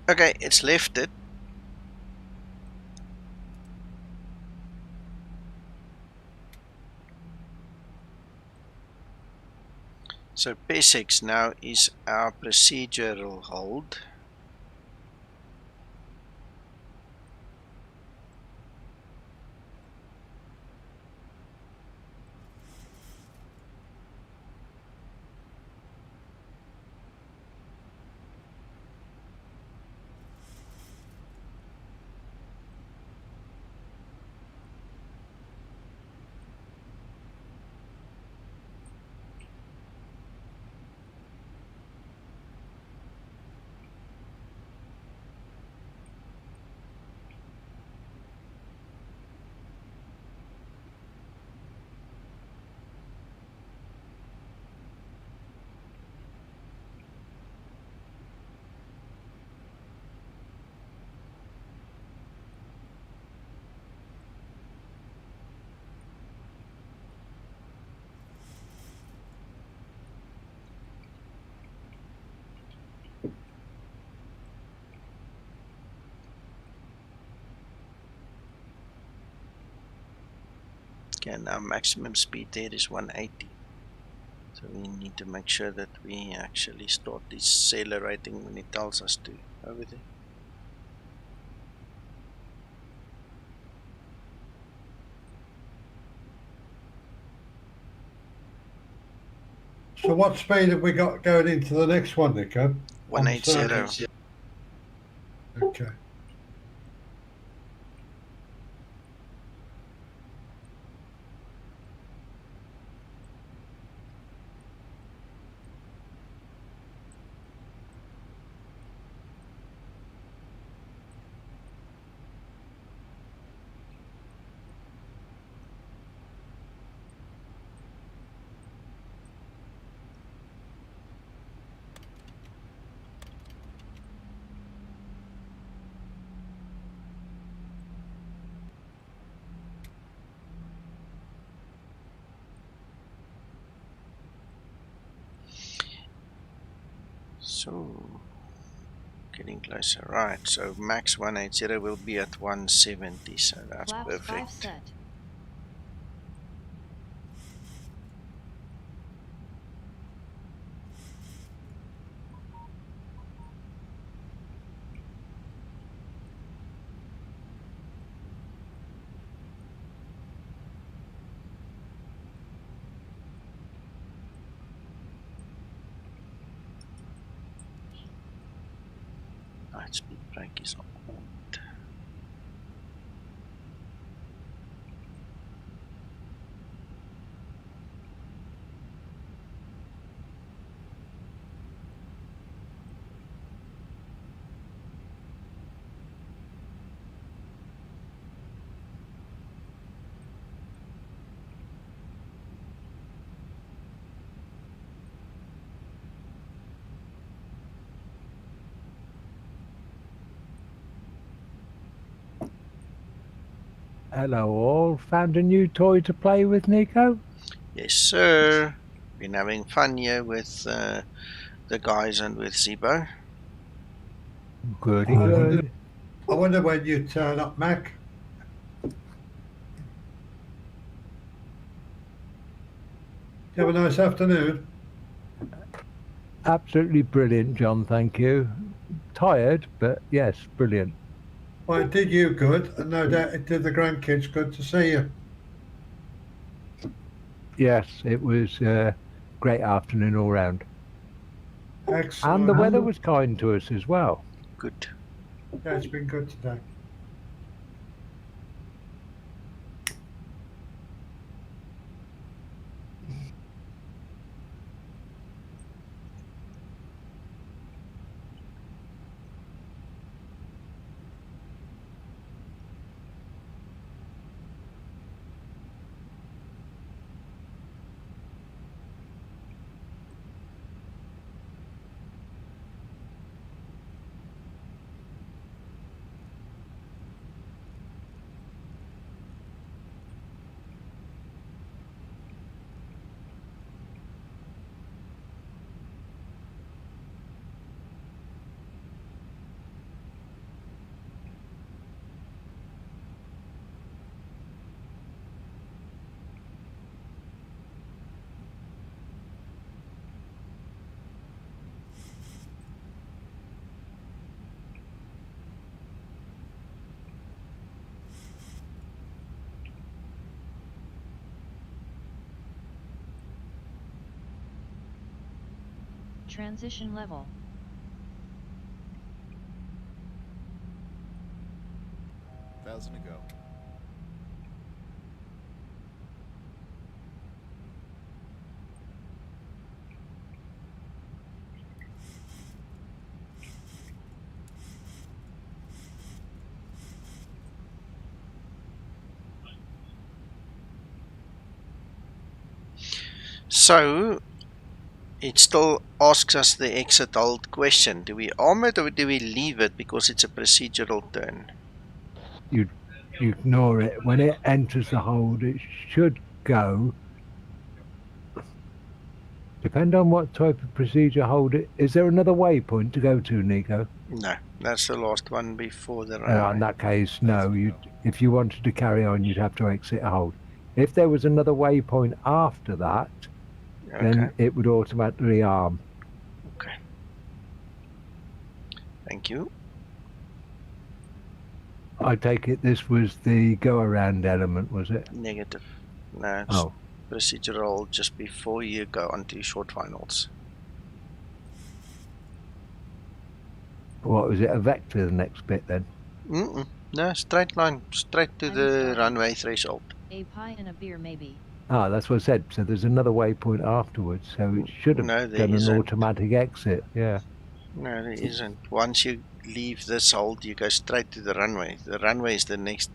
Okay, it's left it. So PESEX now is our procedural hold. Okay, now maximum speed there is 180. So we need to make sure that we actually start decelerating when it tells us to over there. So what speed have we got going into the next one, Nico? 180. Okay. So getting closer, right? So max 180 will be at 170. So that's Flaps 5 perfect. set. Right, speed brake is on. Hello all, found a new toy to play with, Nico? Yes, sir. Been having fun here with the guys and with Zibo. Goody good. I wonder when you turn up, Mac. You have a nice afternoon. Absolutely brilliant, John, thank you. Tired, but yes, brilliant. Well, it did you good, and no doubt it did the grandkids good to see you. Yes, it was a great afternoon all round. Excellent. And the weather was kind to us as well. Good. Yeah, it's been good today. Transition level. Thousand to go. So it still asks us the exit hold question. Do we arm it or do we leave it because it's a procedural turn? You ignore it. When it enters the hold, it should go. Depend on what type of procedure hold it. Is there another waypoint to go to, Nico? No, that's the last one before the runway. In that case, no. If you wanted to carry on, you'd have to exit hold. If there was another waypoint after that, then it would automatically arm. Okay. Thank you. I take it this was the go-around element, was it? Negative. No, it's procedural just before you go onto short finals. What was it? A vector, the next bit then? No, straight line, straight to the runway threshold. A pie and a beer maybe. Ah, that's what I said. So there's another waypoint afterwards, so it should have done an automatic exit. Yeah. No, there isn't. Once you leave this hold, you go straight to the runway. The runway is the next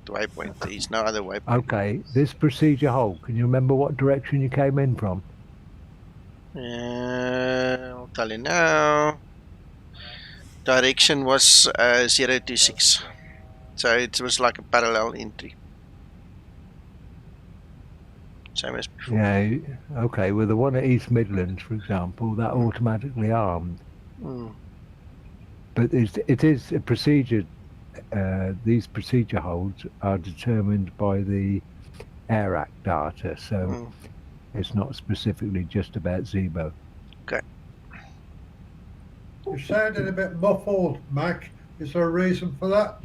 waypoint. There is no other waypoint. Okay, this procedure hold, can you remember what direction you came in from? I'll tell you now. Direction was 0 to 6. So it was like a parallel entry. Same as before. Yeah, okay, with the one at East Midlands, for example, that automatically armed. But it is a procedure. These procedure holds are determined by the Air Act data, so it's not specifically just about Zibo. Okay. You're sounding a bit muffled, Mac. Is there a reason for that?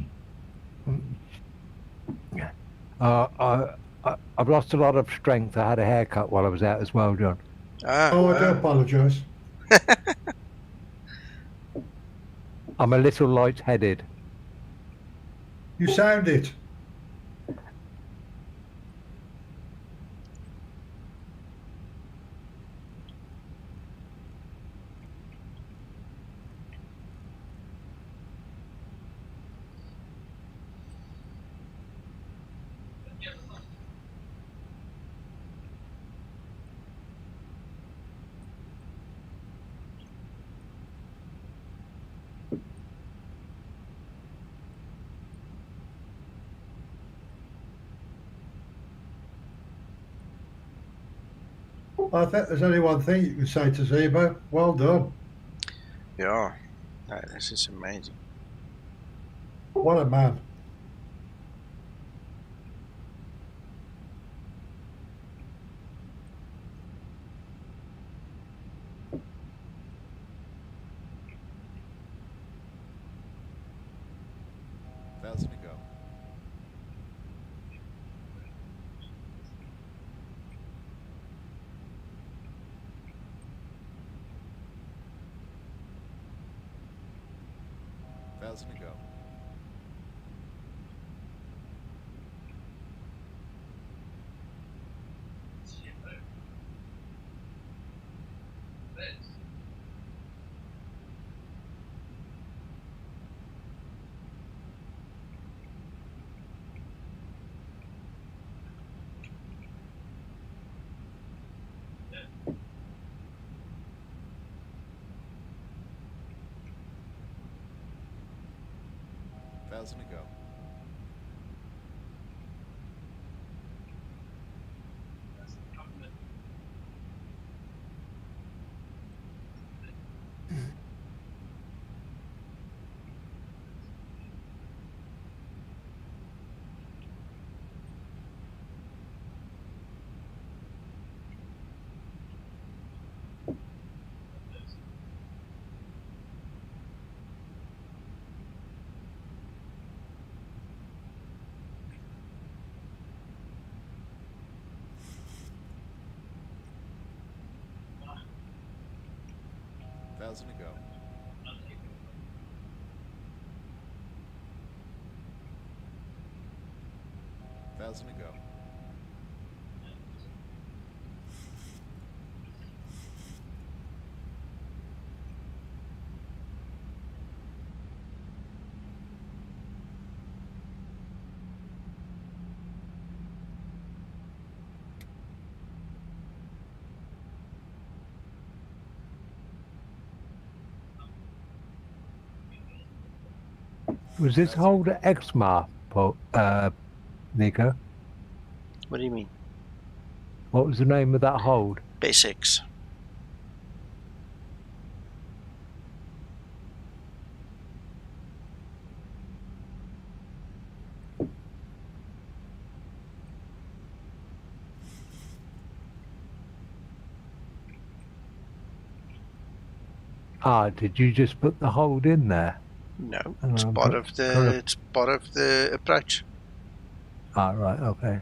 I've lost a lot of strength. I had a haircut while I was out as well, John. I do apologise. I'm a little light-headed. You sound it. I think there's only one thing you can say to Zibo. Well done. Yeah, no, this is amazing. What a man. Thousand to go. Thousand to go. Thousand to go. 1,000 to go. 1,000 to go. Was this hold at XMAR, Nico? What do you mean? What was the name of that hold? Basics. Ah, did you just put the hold in there? No, it's part of the approach. Ah, right, okay.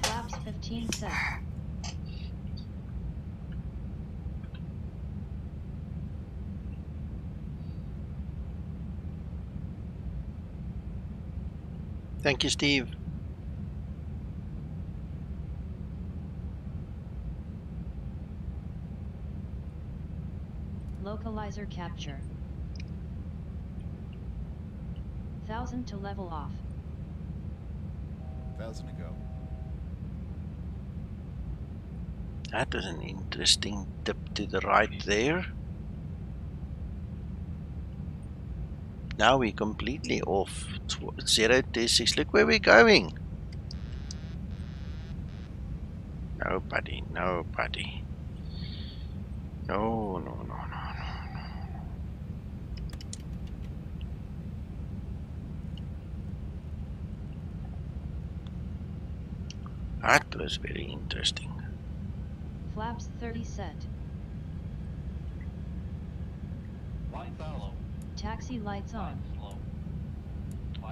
Flaps 15 set. Thank you, Steve. Localizer capture. 1000 to level off. 1,000 to go. That was an interesting tip to the right there. Now we're completely off. 026. Look where we're going. Nobody. No. That was very interesting. Flaps 30 set. Taxi lights on.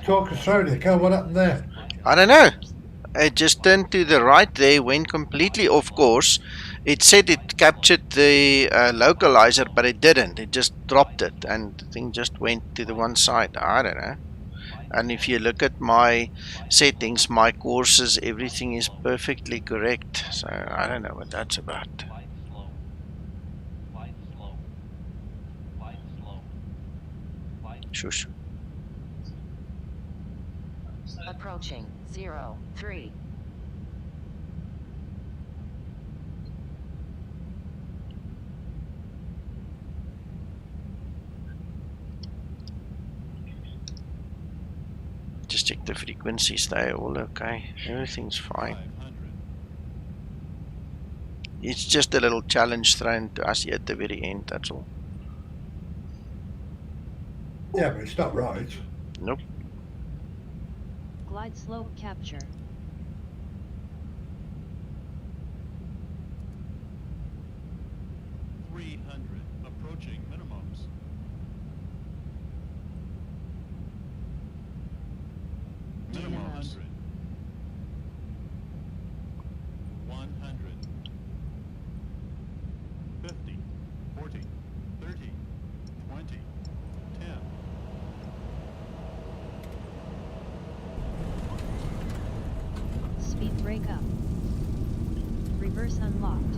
Talk us through, Nico. What happened there? I don't know. It just turned to the right there, went completely off course. It said it captured the localizer, but it didn't. It just dropped it, and the thing just went to the one side. I don't know. And if you look at my settings, my courses, everything is perfectly correct. So I don't know what that's about. Shush. Approaching 0-3. Just check the frequencies, they're all okay. Everything's fine. It's just a little challenge thrown to us here at the very end, that's all. Yeah, but it's not right. Nope. Glide slope capture. Approaching minimums. Minimums. 100. 50. 40. 30. 20. 10. Speed brake up. Reverse unlocked.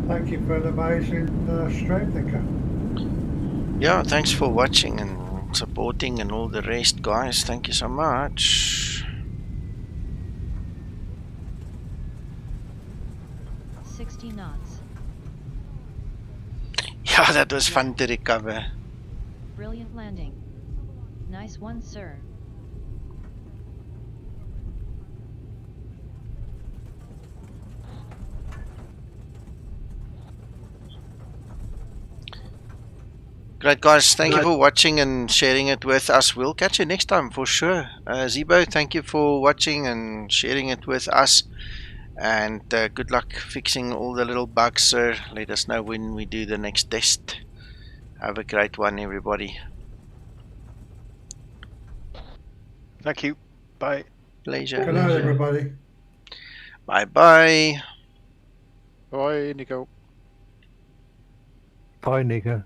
Thank you for an amazing stream, Nico. Yeah, thanks for watching and supporting and all the rest, guys. Thank you so much. 60 knots. Yeah, that was fun to recover. Brilliant landing. Nice one, sir. Great, guys. Thank you for watching and sharing it with us. We'll catch you next time for sure. Zibo, thank you for watching and sharing it with us. And good luck fixing all the little bugs, sir. Let us know when we do the next test. Have a great one, everybody. Thank you. Bye. Pleasure. Good night, everybody. Bye-bye. Bye, Nico. Bye, Nico.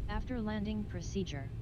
After landing procedure.